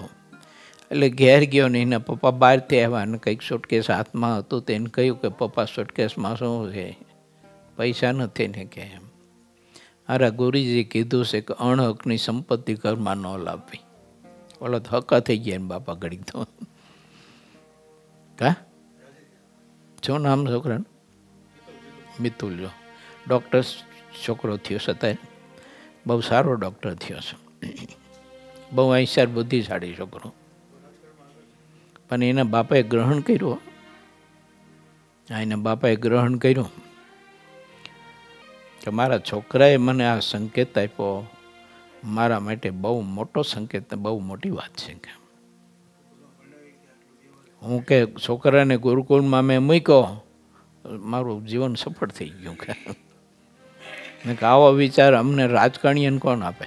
એટલે ઘેર ગયો ને એના પપ્પા બહારથી આવ્યા ને કંઈક સુટકેસ હાથમાં હતું તેને કહ્યું કે પપ્પા સુટકેસમાં શું છે? પૈસા નથી ને કે એમ. અરે ગુરુજી કીધું છે કે અણહકની સંપત્તિ ઘરમાં ન લાવવી. ઓલો તો હક્કા થઈ ગયા ને બાપા ઘડીક તો. કા શું નામ છોકરાનું? મિતુલ. જો ડૉક્ટર છોકરો થયો છતાંય બહુ સારો ડૉક્ટર થયો છે, બહુ હોશિયાર બુદ્ધિશાળી છોકરો. પણ એના બાપાએ ગ્રહણ કર્યું, એના બાપાએ ગ્રહણ કર્યું કે મારા છોકરાએ મને આ સંકેત આપ્યો, મારા માટે બહુ મોટો સંકેત, બહુ મોટી વાત છે કે હું કે છોકરાને ગુરુકુળમાં મેં મૂક્યો, મારું જીવન સફળ થઈ ગયું કે આવો વિચાર અમને રાજકારણીને કોણ આપે?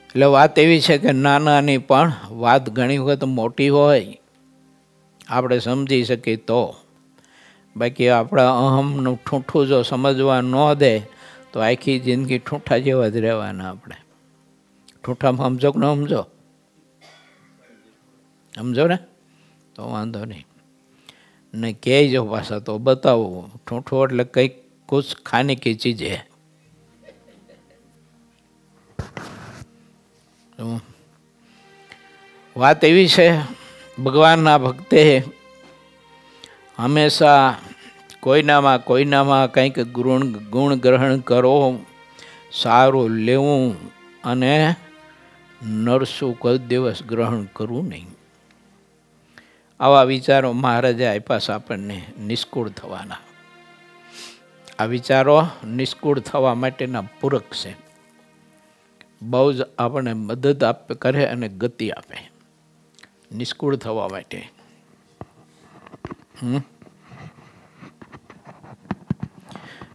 એટલે વાત એવી છે કે નાનાની પણ વાત ઘણી વખત મોટી હોય, આપણે સમજી શકીએ તો. બાકી આપણા અહમનું ઠૂંઠું જો સમજવા ન દે તો આખી જિંદગી ઠૂંઠા જેવા જ રહેવાના આપણે. ઠૂંઠામાં સમજો કે ન સમજો? સમજો ને તો વાંધો નહીં. ને કહેજો પાછા તો બતાવો. ઠૂંઠું એટલે કંઈક કુછ ખાને કી ચીજ હે. વાત એવી છે, ભગવાનના ભક્તે હંમેશા કોઈનામાં કંઈક ગુણ ગ્રહણ કરો, સારું લેવું અને નરસું કોઈ દિવસ ગ્રહણ કરવું નહીં. આવા વિચારો મહારાજે આપ્યા છે આપણને નિષ્કુળ થવાના. આ વિચારો નિષ્કુળ થવા માટેના પૂરક છે, બહુ જ આપણને મદદ કરે અને ગતિ આપે નિષ્કુળ થવા માટે.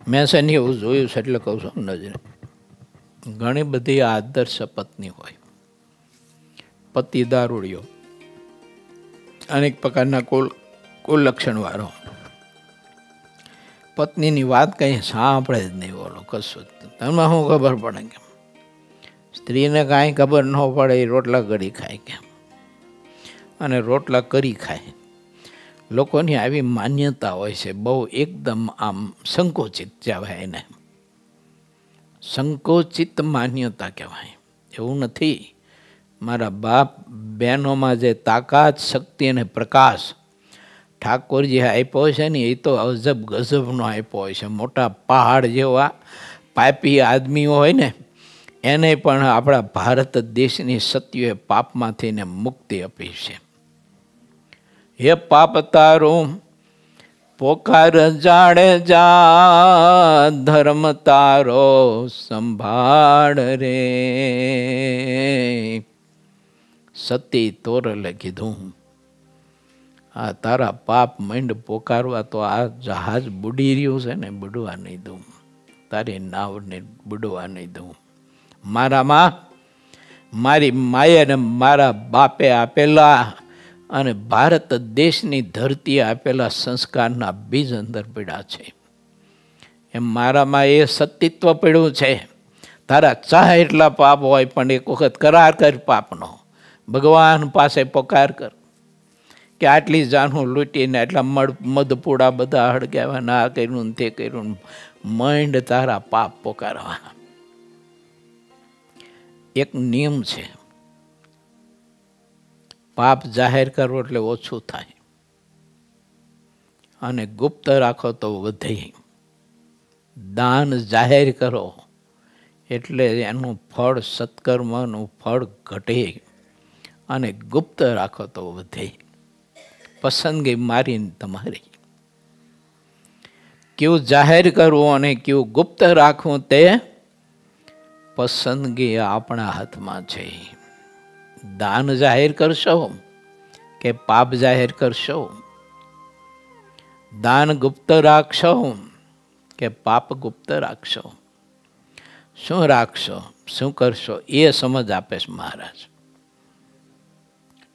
મેં છે ને એવું જોયું છે એટલે કહું છું, નજરે ઘણી બધી આદર્શ પત્ની હોય, પતિ દારૂડિયો, અનેક પ્રકારના કુલક્ષણવાળો, પત્નીની વાત કંઈ સાંભળે જ નહીં, બોલો કશું જ. તમને શું ખબર પડે કે સ્ત્રીને કાંઈ ખબર ન પડે, એ રોટલા ઘડી ખાય કેમ અને રોટલા કરી ખાય. લોકોની આવી માન્યતા હોય છે, બહુ એકદમ આમ સંકોચિત કહેવાય એને, સંકોચિત માન્યતા કહેવાય. એવું નથી. મારા બાપ બહેનોમાં જે તાકાત, શક્તિ અને પ્રકાશ ઠાકોરજી આપ્યો છે ને, એ તો અજબ ગજબનો આપ્યો હોય છે. મોટા પહાડ જેવા પાપી આદમીઓ હોય ને, એને પણ આપણા ભારત દેશની સત્યોએ પાપમાંથી ને મુક્તિ આપી છે. હે પાપ તારું પોકાર જાડે જા, ધર્મ તારો સંભાળ રે. સતી તોરલે કીધું, આ તારા પાપ મંડ પોકારવા તો આ જહાજ બુડી રહ્યું છે ને, બુડવા નહીં દઉં, તારી નાવને બુડવા નહીં દઉં. મારામાં મારી માએ ને મારા બાપે આપેલા અને ભારત દેશની ધરતી આપેલા સંસ્કારના બીજ અંદર પડ્યા છે. એમ મારામાં એ સતીત્વ પડ્યું છે. તારા ચાહે એટલા પાપ હોય પણ એક વખત કરાર કર પાપનો, ભગવાન પાસે પકાર કર કે આટલી જાનું લૂંટીને એટલા મધપૂડા બધા હળગાવ્યા, ના કર્યું તે કર્યું, માંડ તારા પાપ પોકારવા. એક નિયમ છે, પાપ જાહેર કરવો એટલે ઓછું થાય અને ગુપ્ત રાખો તો વધે. દાન જાહેર કરો એટલે એનું ફળ, સત્કર્મનું ફળ ઘટે અને ગુપ્ત રાખો તો વધે. પસંદગી મારીને તમારી કેવું જાહેર કરવું અને કેવું ગુપ્ત રાખવું તે પસંદગી આપણા હાથમાં છે. દાન જાહેર કરશો કે પાપ જાહેર કરશો? દાન ગુપ્ત રાખશો કે પાપ ગુપ્ત રાખશો? શું રાખશો, શું કરશો એ સમજ આપે છે મહારાજ.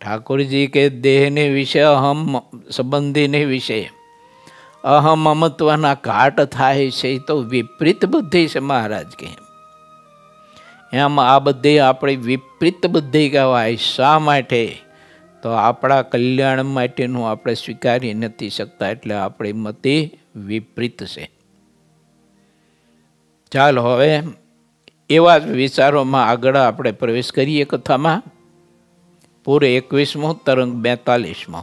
ઠાકોરજી કે દેહને વિશે, અહમ સંબંધીને વિશે અહમ મમત્વના ઘાટ થાય છે એ તો વિપરીત બુદ્ધિ છે મહારાજ કે. એમ આ બધી આપણી વિપરીત બુદ્ધિ કહેવાય. શા માટે? તો આપણા કલ્યાણ માટેનું આપણે સ્વીકારી નથી શકતા, એટલે આપણી મતિ વિપરીત છે. ચાલો હવે એવા જ વિચારોમાં આગળ આપણે પ્રવેશ કરીએ કથામાં. પૂરે 21મો, તરંગ 42મો.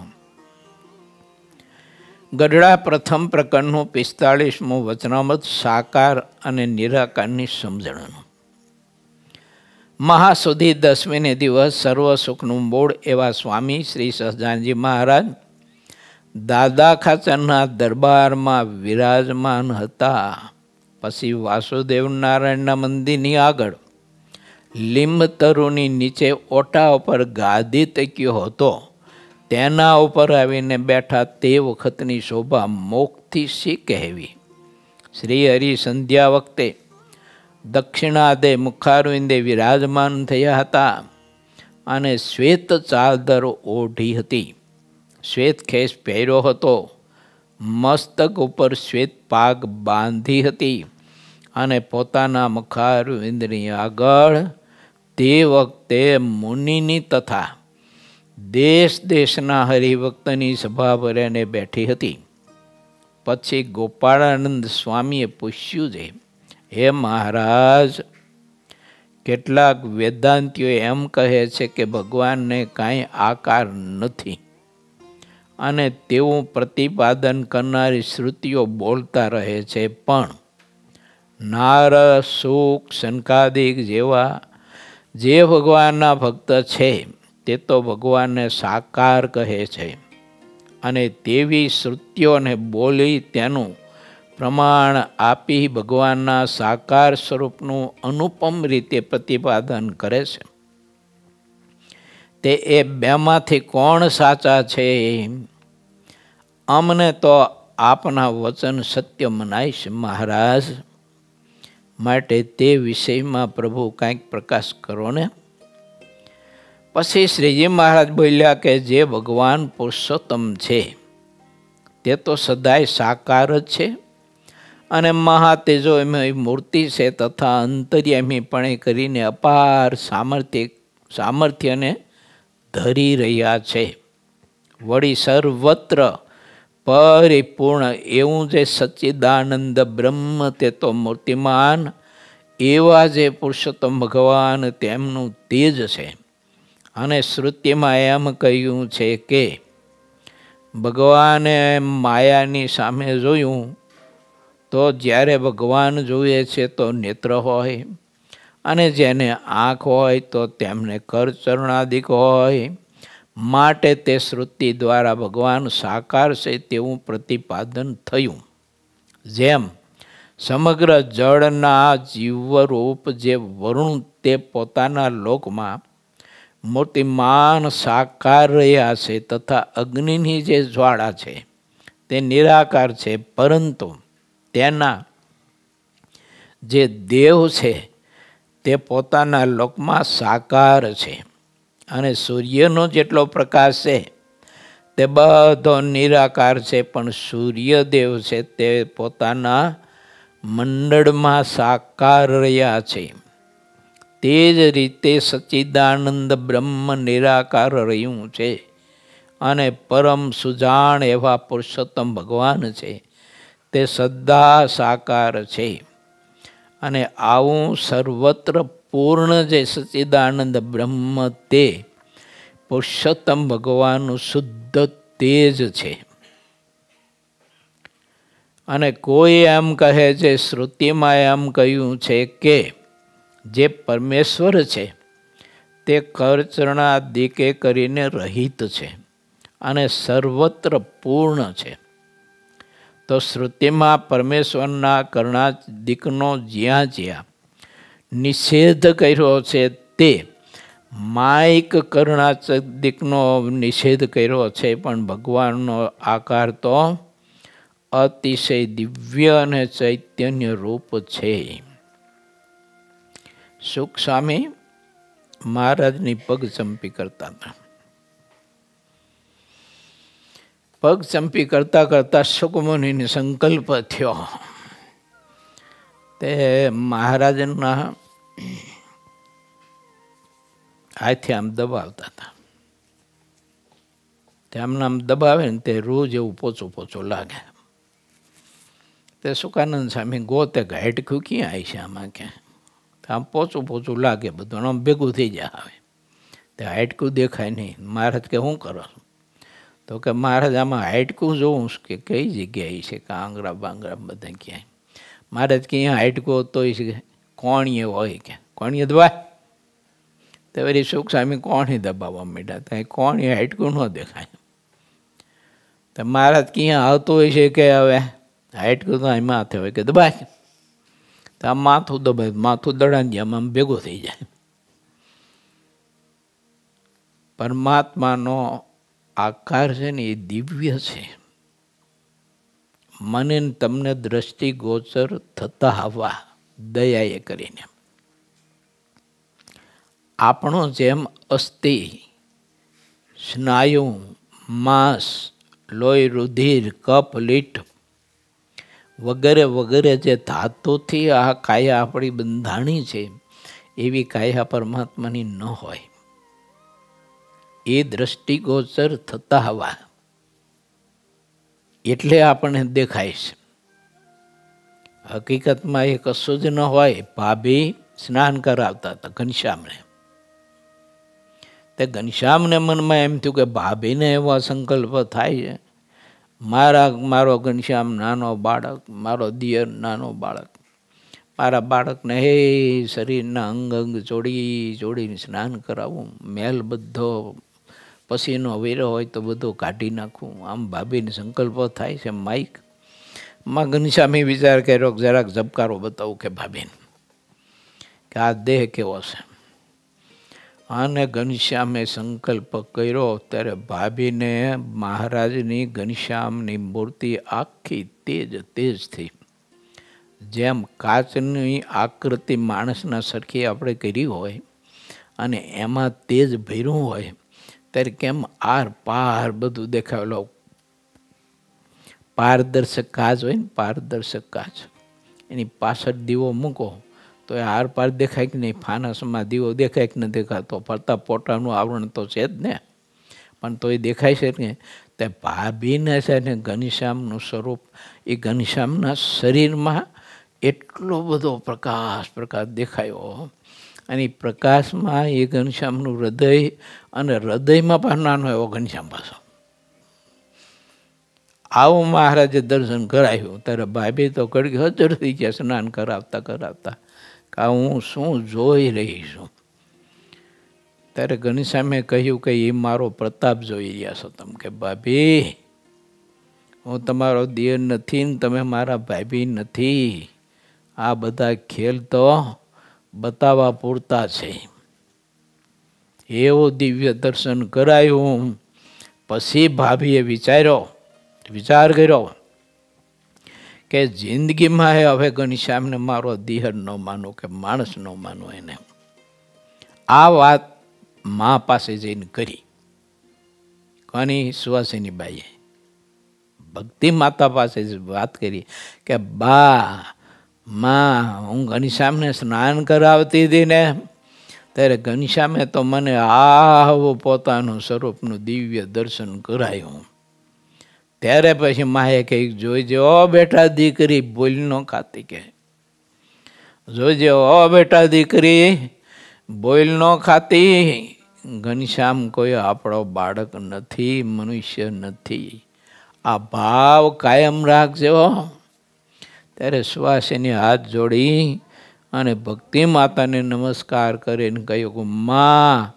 ગઢડા પ્રથમ પ્રકરણનું 45મું વચનામૃત, સાકાર અને નિરાકારની સમજણનું. મહાસુદી દસમીને દિવસ સર્વ સુખનું મૂળ એવા સ્વામી શ્રી સહજાનજી મહારાજ દાદા ખાચરના દરબારમાં વિરાજમાન હતા. પછી વાસુદેવ નારાયણના મંદિરની આગળ લીંબ તરુની નીચે ઓટા ઉપર ગાદી તક્યો હતો, તેના ઉપર આવીને બેઠા. તે વખતની શોભા મોક્ષથી શી કહેવી. શ્રી હરિ સંધ્યા વખતે દક્ષિણાદે મુખારવિંદે વિરાજમાન થયા હતા અને શ્વેત ચાદર ઓઢી હતી, શ્વેત ખેસ પહેર્યો હતો, મસ્તક ઉપર શ્વેત પાગ બાંધી હતી અને પોતાના મુખારવિંદની આગળ તે વખતે મુનિની તથા દેશ દેશના હરિભક્તની સભા ભરીને બેઠી હતી. પછી ગોપાળાનંદ સ્વામીએ પૂછ્યું છે, હે મહારાજ, કેટલાક વેદાંતીઓ એમ કહે છે કે ભગવાનને કાંઈ આકાર નથી અને તેવું પ્રતિપાદન કરનારી શ્રુતિઓ બોલતા રહે છે, પણ નાર, સુખ, શનકાદિક જેવા જે ભગવાનના ભક્ત છે તે તો ભગવાનને સાકાર કહે છે અને તેવી શ્રુતિઓને બોલી તેનું પ્રમાણ આપી ભગવાનના સાકાર સ્વરૂપનું અનુપમ રીતે પ્રતિપાદન કરે છે. તે એ બેમાંથી કોણ સાચા છે? અમને તો આપના વચન સત્ય મનાય છે મહારાજ, માટે તે વિષયમાં પ્રભુ કાંઈક પ્રકાશ કરો ને. પછી શ્રીજી મહારાજ બોલ્યા કે જે ભગવાન પુરુષોત્તમ છે તે તો સદાય સાકાર જ છે અને મહાતેજોમય મૂર્તિ છે તથા અંતર્યામીપણે કરીને અપાર સામર્થ્યને ધરી રહ્યા છે. વળી સર્વત્ર પરિપૂર્ણ એવું જે સચ્ચિદાનંદ બ્રહ્મ તે તો મૂર્તિમાન એવા જે પુરુષોત્તમ ભગવાન તેમનું તેજ છે. અને શ્રુતિમાં એમ કહ્યું છે કે ભગવાને માયાની સામે જોયું તો જ્યારે ભગવાન જોઈએ છે તો નેત્ર હોય, અને જેને આંખ હોય તો તેમને કરચરણાદિક હોય. માટે તે શ્રુતિ દ્વારા ભગવાન સાકાર છે તેવું પ્રતિપાદન થયું. જેમ સમગ્ર જળના જીવરૂપ જે વરુણ તે પોતાના લોકમાં મૂર્તિમાન સાકાર રહ્યા છે, તથા અગ્નિની જે જ્વાળા છે તે નિરાકાર છે, પરંતુ તેના જે દેવ છે તે પોતાના લોકમાં સાકાર છે. અને સૂર્યનો જેટલો પ્રકાશ છે તે બધો નિરાકાર છે, પણ સૂર્યદેવ છે તે પોતાના મંડળમાં સાકાર રહ્યા છે. તે જ રીતે સચ્ચિદાનંદ બ્રહ્મ નિરાકાર રહ્યું છે અને પરમ સુજાણ એવા પુરુષોત્તમ ભગવાન છે તે સદા સાકાર છે. અને આવું સર્વત્ર પૂર્ણ જે સચ્ચિદાનંદ બ્રહ્મ તે પુરુષોત્તમ ભગવાનનું શુદ્ધ તેજ છે. અને કોઈ એમ કહે છે, શ્રુતિમાં એમ કહ્યું છે કે જે પરમેશ્વર છે તે કરચરણાદિકે કરીને રહિત છે અને સર્વત્ર પૂર્ણ છે. તો શ્રુતિમાં પરમેશ્વરના કરણાદિકનો જ્યાં જ્યાં નિષેધ કર્યો છે તે માયિક કરણાદિકનો નિષેધ કર્યો છે, પણ ભગવાનનો આકાર તો અતિશય દિવ્ય અને ચૈતન્ય રૂપ છે. સુખ સ્વામી મહારાજની પગચંપી કરતા હતા. પગચંપી કરતા કરતા સુખમુનિને સંકલ્પ થયો. તે મહારાજના હાથે આમ દબાવતા હતા. તે આમ દબાવે ને તે રોજ એવું પોચું પોચું લાગે. તે સુખાનંદ સ્વામી ગોતે હાડકું ક્યાં આવી છે આમાં, ક્યાં આમ પોચું પોચું લાગે, બધું આમ ભેગું થઈ જાય. હવે તે હાડકું દેખાય નહીં. મહારાજ કે શું કરો? તો કે મહારાજ આમાં હાડકું જોઉં કે કઈ જગ્યાએ છે, કે આંગળા બાંગળા બધા ક્યાંય. મહારાજ કે અહીંયા હાડકું તો કોણીએ હોય, કે કોણીએ દબાય. તો વળી સુખ સ્વામી કોણી દબાવવા માંડ્યા. ત્યાં કોણીએ હાડકું ન દેખાય. તો મહારાજ કે અહીંયા આવતું હોય છે કે હવે હાડકું તો અહીં માથે હોય, કે દબાય. તો આમ માથું દબાય, માથું દડાની આમ ભેગું થઈ જાય. પરમાત્માનો આકાર છે ને એ દિવ્ય છે. મને તમને દ્રષ્ટિ ગોચર થતા હવા દયાએ કરીને આપણો જેમ અસ્થિ, સ્નાયુ, માંસ, લોહી, રુધિર, કફ, લીટ વગેરે વગેરે જે ધાતુથી આ કાયા આપણી બંધાણી છે, એવી કાયા પરમાત્માની ન હોય. એ દ્રષ્ટિગોચર થતા હવા એટલે આપણને દેખાય છે. હકીકતમાં એ કશું જ ન હોય. ભાભી સ્નાન કરાવતા હતા ઘનશ્યામને. તે ઘનશ્યામને મનમાં એમ થયું કે ભાભીને એવો સંકલ્પ થાય છે, મારો ઘનશ્યામ નાનો બાળક, મારો દિયર નાનો બાળક, મારા બાળકને હે શરીરના અંગ અંગ જોડીને સ્નાન કરાવવું, મેલ બધો પસીનો વેરો હોય તો બધો કાઢી નાખવું. આમ ભાભીને સંકલ્પ થાય છે. માઇક માં ઘનશ્યામે વિચાર કર્યો, જરાક ઝબકારો બતાવું કે ભાભીને, કે આ દેહ કેવો છે. અને ઘનશ્યામે સંકલ્પ કર્યો ત્યારે ભાભીને મહારાજની ઘનશ્યામની મૂર્તિ આખી તેજથી, જેમ કાચની આકૃતિ માણસના સરખી આપણે કરી હોય અને એમાં તેજ ભર્યું હોય, ત્યારે કેમ આર પાર બધું દેખાયેલો પારદર્શક કાચ હોય ને, પારદર્શક કાચ, એની પાછળ દીવો મૂકો તો એ આર પાર દેખાય કે નહીં. ફાનસમાં દીવો દેખાય કે ન દેખાતો, ફરતા પોટાનું આવરણ તો છે જ ને, પણ તો એ દેખાય છે ને. તે ભાભીને છે ને ઘનશ્યામનું સ્વરૂપ, એ ઘનશ્યામના શરીરમાં એટલો બધો પ્રકાશ દેખાયો. અને પ્રકાશમાં એ ઘનશ્યામનું હૃદય, અને હૃદયમાં પણ નાનો એવો ઘનશ્યામ પાછો. આવું મહારાજે દર્શન કરાવ્યું. ત્યારે ભાભી તો કડકી હજર થઈ ગયા સ્નાન કરાવતા કે હું શું જોઈ રહી છું. ત્યારે ઘનશ્યામે કહ્યું કે એ મારો પ્રતાપ જોઈ રહ્યા છો તમે, કે ભાભી હું તમારો દિયર નથી ને તમે મારા ભાભી નથી. આ બધા ખેલ તો બતાવવા પૂરતા છે. એવો દિવ્ય દર્શન કરાયું. પછી ભાભીએ વિચાર કર્યો કે જિંદગીમાં હવે ઘનશ્યામને મારો દિયર ન માનું, કે માણસ ન માનું એને. આ વાત મા પાસે જઈને કરી. કોની? સુવાસિની બાઈએ ભક્તિ માતા પાસે વાત કરી કે બા માં હું ઘનશ્યામને સ્નાન કરાવતી હતી ને ત્યારે ઘનશ્યામે તો મને આવું પોતાનું સ્વરૂપનું દિવ્ય દર્શન કરાયું. ત્યારે પછી માએ કંઈક જોઈજે ઓ બેટા દીકરી બોલ ન ખાતી કે જોઈજે ઓ બેટા દીકરી બોલ ન ખાતી. ઘનશ્યામ કોઈ આપણો બાળક નથી, મનુષ્ય નથી. આ ભાવ કાયમ રાખજો. ત્યારે સુવાસિની હાથ જોડી અને ભક્તિ માતાને નમસ્કાર કરીને કહ્યું કે માં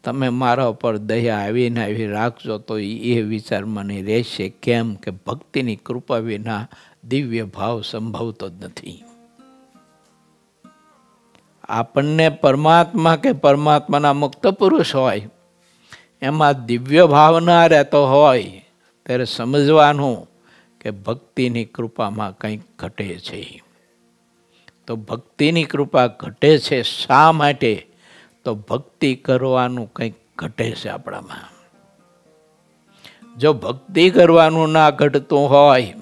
તમે મારા ઉપર દયા આવીને આવી રાખજો તો એ વિચાર મને રહેશે. કેમ કે ભક્તિની કૃપા વિના દિવ્ય ભાવ સંભવતો જ નથી. આપણને પરમાત્મા કે પરમાત્માના મુક્ત પુરુષ હોય એમાં દિવ્ય ભાવના રહેતો હોય ત્યારે સમજવાનું કે ભક્તિની કૃપામાં કંઈક ઘટે છે. તો ભક્તિની કૃપા ઘટે છે શા માટે? તો ભક્તિ કરવાનું કંઈક ઘટે છે આપણામાં. જો ભક્તિ કરવાનું ના ઘટતું હોય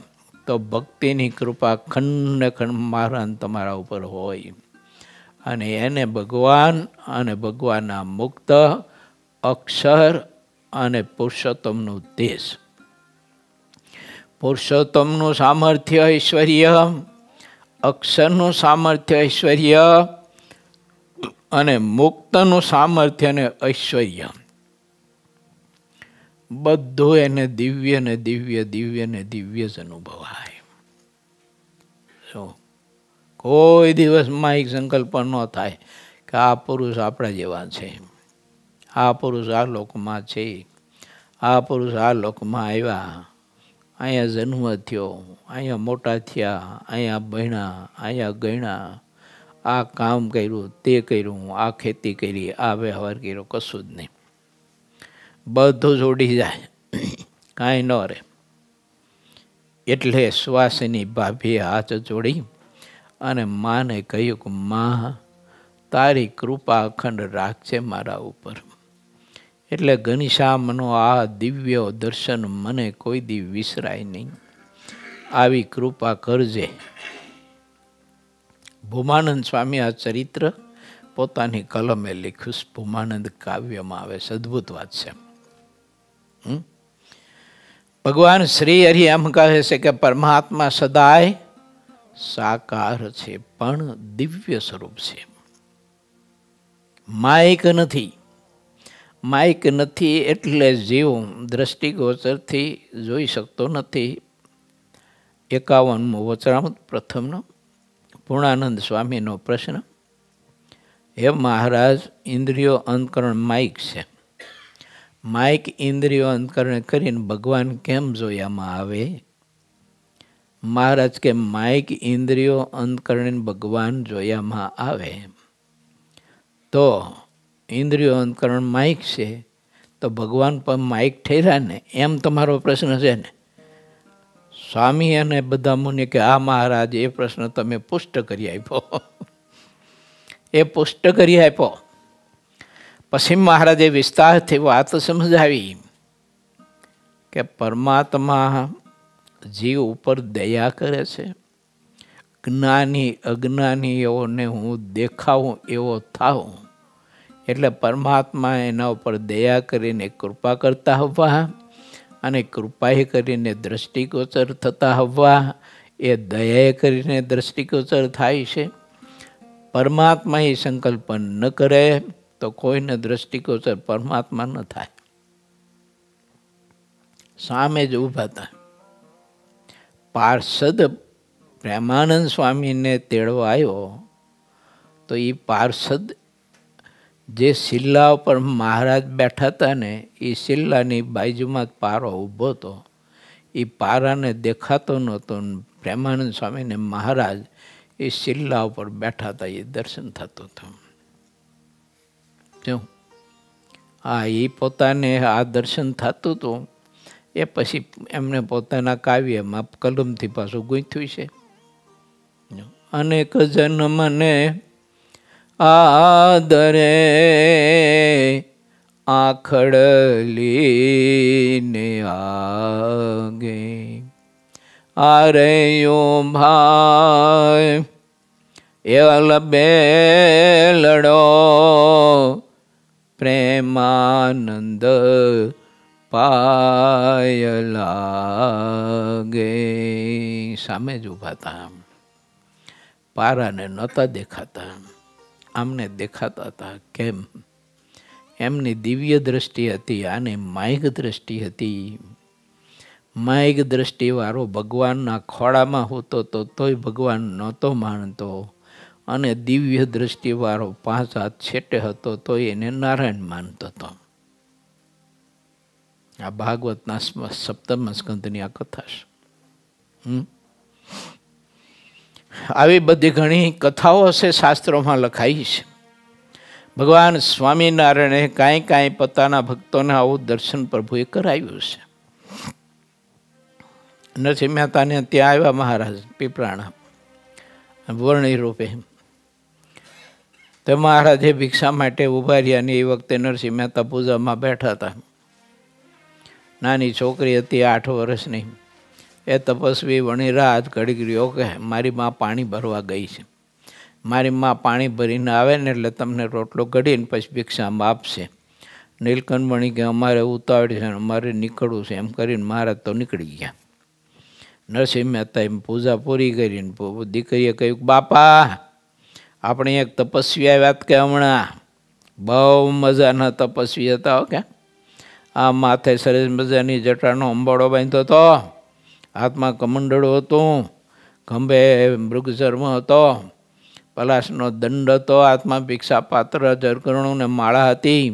તો ભક્તિની કૃપા ખંડ ખંડ મારા તમારા ઉપર હોય અને એને ભગવાન અને ભગવાનના મુક્ત અક્ષર અને પુરુષોત્તમનું દેશ, પુરુષોત્તમનું સામર્થ્ય ઐશ્વર્ય, અક્ષરનું સામર્થ્ય ઐશ્વર્ય અને મુક્તનું સામર્થ્ય અને ઐશ્વર્ય બધું એને દિવ્ય ને દિવ્ય દિવ્ય ને દિવ્ય જ અનુભવાય. શું કોઈ દિવસમાં એક સંકલ્પ ન થાય કે આ પુરુષ આપણા જેવા છે, આ પુરુષ આ લોકમાં છે, આ પુરુષ આ લોકમાં આવ્યા, અહીંયા જન્મ થયો, અહીંયા મોટા થયા, અહીંયા ભણ્યા, અહીંયા ગણ્યા, આ કામ કર્યું, તે કર્યું, આ ખેતી કરી, આ વ્યવહાર કર્યો, કશું જ નહીં. બધું જોડી જાય, કાંઈ ન રહે. એટલે સુવાસિની ભાભીએ હાથ જોડી અને માને કહ્યું કે માં તારી કૃપા અખંડ રાખશે મારા ઉપર. એટલે ઘનશ્યામનો આ દિવ્ય દર્શન મને કોઈ દી વિસરાય નહીં. આવી કૃપા કરજે. ભૂમાનંદ સ્વામી આ ચરિત્ર પોતાની કલમે લખ્યું. ભૂમાનંદ કાવ્યમાં આવે છે. અદ્ભુત વાત છે. ભગવાન શ્રી હરિ એમ કહે છે કે પરમાત્મા સદાય સાકાર છે પણ દિવ્ય સ્વરૂપ છે. માયક નથી. માયક નથી એટલે જીવ દ્રષ્ટિગોચરથી જોઈ શકતો નથી. 51મું વચનામૃત પ્રથમનો પૂર્ણાનંદ સ્વામીનો પ્રશ્ન. હે મહારાજ, ઇન્દ્રિયો અંતકરણ માયક છે. માયક ઇન્દ્રિયો અંતકરણ કરીને ભગવાન કેમ જોયામાં આવે? મહારાજ કે માયક ઇન્દ્રિયો અંતકરણ ભગવાન જોયામાં આવે તો ઇન્દ્રિયો અંતકરણ માયક છે તો ભગવાન પણ માયક ઠર્યા ને? એમ તમારો પ્રશ્ન છે ને? સ્વામી અને બધા મુનિ કે આ મહારાજ એ પ્રશ્ન તમે પુષ્ટ કરી આપ્યો. એ પુષ્ટ કરી આપ્યો. પછી મહારાજે વિસ્તારથી વાત સમજાવી કે પરમાત્મા જીવ ઉપર દયા કરે છે. જ્ઞાની અજ્ઞાનીઓને હું દેખાવું એવો થાઉં એટલે પરમાત્મા એના ઉપર દયા કરીને કૃપા કરતા હોવા અને કૃપાએ કરીને દ્રષ્ટિગોચર થતા હોવા એ દયાએ કરીને દ્રષ્ટિગોચર થાય છે. પરમાત્મા એ સંકલ્પ ન કરે તો કોઈને દ્રષ્ટિગોચર પરમાત્મા ન થાય. સામે જ ઊભા હતા. પાર્ષદ પ્રેમાનંદ સ્વામીને તેડવા આવ્યો તો એ પાર્ષદ જે શિલ્લા ઉપર મહારાજ બેઠા હતા ને એ શિલ્લાની બાજુમાં પારો ઊભો હતો. એ પારાને દેખાતો નહોતો. પ્રેમાનંદ સ્વામીને મહારાજ એ શિલ્લા ઉપર બેઠા હતા એ દર્શન થતું હતું. હા, એ પોતાને આ દર્શન થતું હતું. એ પછી એમને પોતાના કાવ્યમાં કલમથી પાછું ગૂંથ્યું છે. અનેક જન્મને આદરે આખડલીને આગે આરયો ભાઈ એલ બેલડો પ્રેમાનંદ પાય લાગે. સામે જ ઊભા હતા, પારાને નહોતા દેખાતા, આમને દેખાતા હતા. કેમ? એમની દિવ્ય દ્રષ્ટિ હતી, આને માયિક દ્રષ્ટિ હતી. માયિક દ્રષ્ટિવાળો ભગવાનના ખોળામાં હોતો તો તોય ભગવાન નહોતો માનતો, અને દિવ્ય દ્રષ્ટિવાળો 5 હાથ છેટે હતો તોય એને નારાયણ માનતો હતો. આ ભાગવતના 7મ સ્કંદની આ કથા છે. આવી બધી ઘણી કથાઓ છે, શાસ્ત્રોમાં લખાઈ છે. ભગવાન સ્વામિનારાયણે કાંઈ પોતાના ભક્તોને આવું દર્શન પ્રભુએ કરાવ્યું છે. નરસિંહ મહેતાને ત્યાં આવ્યા મહારાજ પીપળાણા વર્ણી રૂપે. તો મહારાજે ભિક્ષા માટે ઉભા રહ્યા ને એ વખતે નરસિંહ મહેતા પૂજામાં બેઠા હતા. નાની છોકરી હતી 8 વર્ષની. એ તપસ્વી વણિરાજ ઘડીક રહ્યો કે મારી માં પાણી ભરવા ગઈ છે, મારી માં પાણી ભરીને આવે ને એટલે તમને રોટલો ઘડીને પછી ભિક્ષામાં આપશે. નીલકંઠ વણી કે અમારે ઉતાવળ છે, અમારે નીકળવું છે, એમ કરીને મહારાજ તો નીકળી ગયા. નરસિંહ મહેતા એમ પૂજા પૂરી કરીને દીકરીએ કહ્યું, બાપા આપણે એક તપસ્વી આવ્યા કે હમણાં બહુ મજાના તપસ્વી હતા. કે આ માથે સરસ મજાની જટાનો અંબાડો બાંધ્યો હતો, હાથમાં કમંડળું હતું, ખંભે મૃગચર્મ હતો, પલાશનો દંડ હતો, હાથમાં ભિક્ષા પાત્ર જરકરણું ને માળા હતી,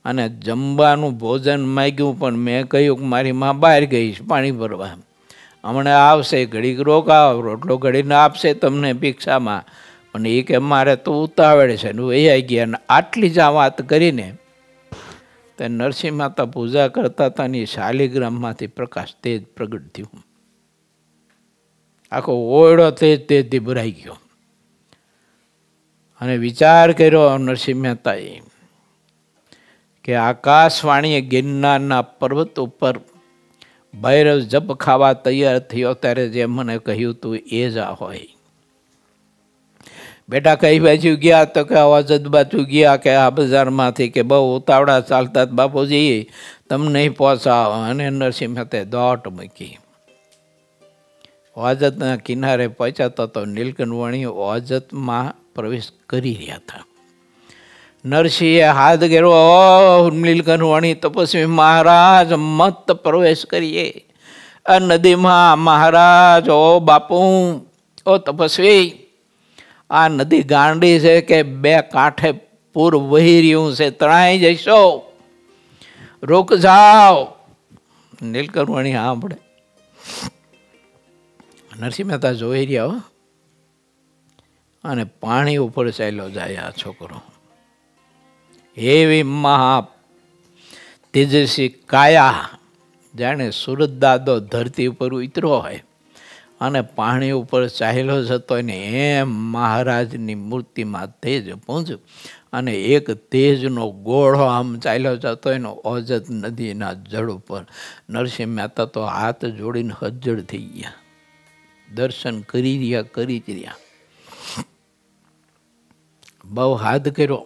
અને જમવાનું ભોજન માગ્યું પણ મેં કહ્યું કે મારી માં બહાર ગઈ છે પાણી ભરવા, હમણાં આવશે, ઘડીક રોકાવ, રોટલો ઘડીને આપશે તમને ભિક્ષામાં, પણ એ કે મારે તો ઉતાવળ છે ને એ આવી ગયા. ને આટલી જ આ વાત કરીને તે નરસિંહ માતા પૂજા કરતા હતા ને શાલિગ્રામમાંથી પ્રકાશ તેજ પ્રગટ થયું. આખો ઓરડો તેજથી ભરાઈ ગયો. અને વિચાર કર્યો નરસિંહ મહેતાએ કે આકાશવાણીએ ગિરનારના પર્વત ઉપર ભૈરવ જપ ખાવા તૈયાર થયો ત્યારે જે મને કહ્યું તું એ જ આ હોય. બેટા કઈ બાજુ ગયા? તો કે અવાજદ બાજુ ગયા કે આ બજારમાંથી, કે બહુ ઉતાવળા ચાલતા બાપુજી તમને નહીં પહોંચાવ. અને નરસિંહ મહેતાએ દોટ મૂકી. ઓજતના કિનારે પહોંચાતા તો નીલકંઠ વણી ઓજતમાં પ્રવેશ કરી રહ્યા હતા. નરસિંહે હાથ ઘેરો, નીલકંઠ વણી તપસ્વી મહારાજ મત પ્રવેશ કરીએ આ નદીમાં. મહારાજ ઓ બાપુ, ઓ તપસ્વી, આ નદી ગાંડી છે કે 2 કાંઠે પૂર વહી રહ્યું છે, તણાઈ જઈશો, રોક જાઓ. નીલકંઠ વણી સાંભળે. નરસિંહ મહેતા જોઈ રહ્યા અને પાણી ઉપર ચાલ્યો જાય આ છોકરો. એવી મહા તેજસ્વી કાયા, જાણે સુરત દાદો ધરતી ઉપર ઉતર્યો હોય અને પાણી ઉપર ચાલ્યો જતો ને એમ મહારાજની મૂર્તિમાં તેજ પહોંચ્યું. અને એક તેજનો ગોળો આમ ચાલ્યો જતો એનો ઓજત નદીના જળ ઉપર. નરસિંહ મહેતા તો હાથ જોડીને હજ્જડ થઈ ગયા. દર્શન કરી જ રહ્યા. બહુ હાથ કર્યો,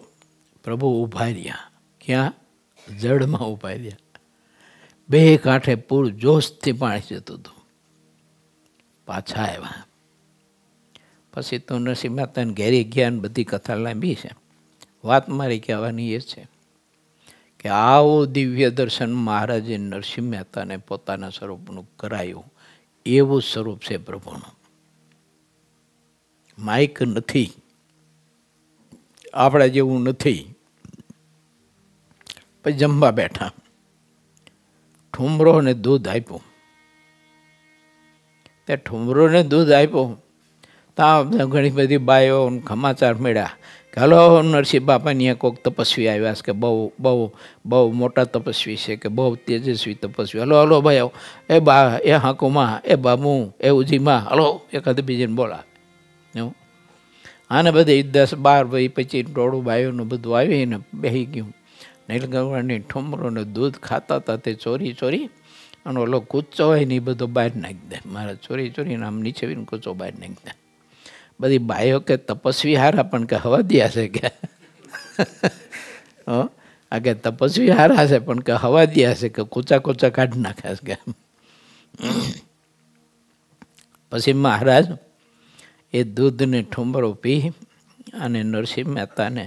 પ્રભુ ઊભા રહ્યા. ક્યાં? જળમાં ઊભા રહ્યા. 2 કાંઠે પૂર જોશથી પાણી જતું હતું. પાછા આવ્યા. પછી તો નરસિંહ મહેતાને ઘેરી ગયા ને બધી કથા લાંબી છે. વાત મારી કહેવાની એ છે કે આવું દિવ્ય દર્શન મહારાજે નરસિંહ મહેતાને પોતાના સ્વરૂપનું કરાયું. એવું સ્વરૂપ છે પ્રભુનું. માઇક નથી, આપણા જેવું નથી. પછી જમવા બેઠા, ઠુમરો ને દૂધ આપ્યું. તે ઠુમરોને દૂધ આપ્યું ત્યાં ઘણી બધી બાઈઓ સમાચાર મળ્યા કે હલો નરસિંહ બાપાની કોઈક તપસ્વી આવ્યા છે, કે બહુ બહુ બહુ મોટા તપસ્વી છે, કે બહુ તેજસ્વી તપસ્વી. હલો હલો ભાઈઓ, એ બા, એ હાંકુમાં, એ બાબુ, એ ઉજીમાં, હલો એકાદ બીજીને બોલા. એવું આને બધી 10-12 ભાઈ 25 ટોળું બાઈઓનું બધું આવીને બેસી ગયું. નીલકંઠની ઠુમરોને દૂધ ખાતા હતા તે ચોરી ચોરી અને ઓલો કૂચો હોય ને એ બધો બહાર નાખી દે. મારા ચોરી ચોરીને આમ નીચે આવીને કૂચો બહાર નાખી દે. બધી બાઈઓ કે તપસ્વી હારા પણ કે હવા દિયા છે કે આ કે તપસ્વી હારા છે પણ કે હવા દિયા છે કે કૂચા કૂચા કાઢી નાખ્યા છે કે. પછી મહારાજ એ દૂધને ઠુમરો પી અને નરસિંહ મહેતાને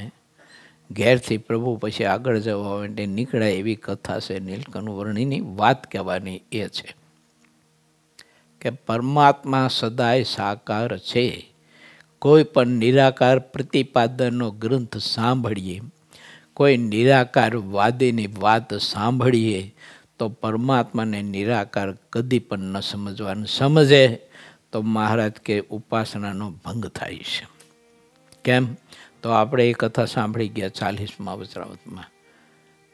ઘેરથી પ્રભુ પછી આગળ જવા માટે નીકળ્યા એવી કથા છે. નીલકંઠ વર્ણિની વાત કહેવાની એ છે કે પરમાત્મા સદાય સાકાર છે. કોઈ પણ નિરાકાર પ્રતિપાદનનો ગ્રંથ સાંભળીએ, કોઈ નિરાકાર વાદીની વાત સાંભળીએ તો પરમાત્માને નિરાકાર કદી પણ ન સમજવાનું. સમજે તો મહારાજ કે ઉપાસનાનો ભંગ થાય છે. કેમ? તો આપણે એ કથા સાંભળી ગયા 40મા વચરામૃતમાં,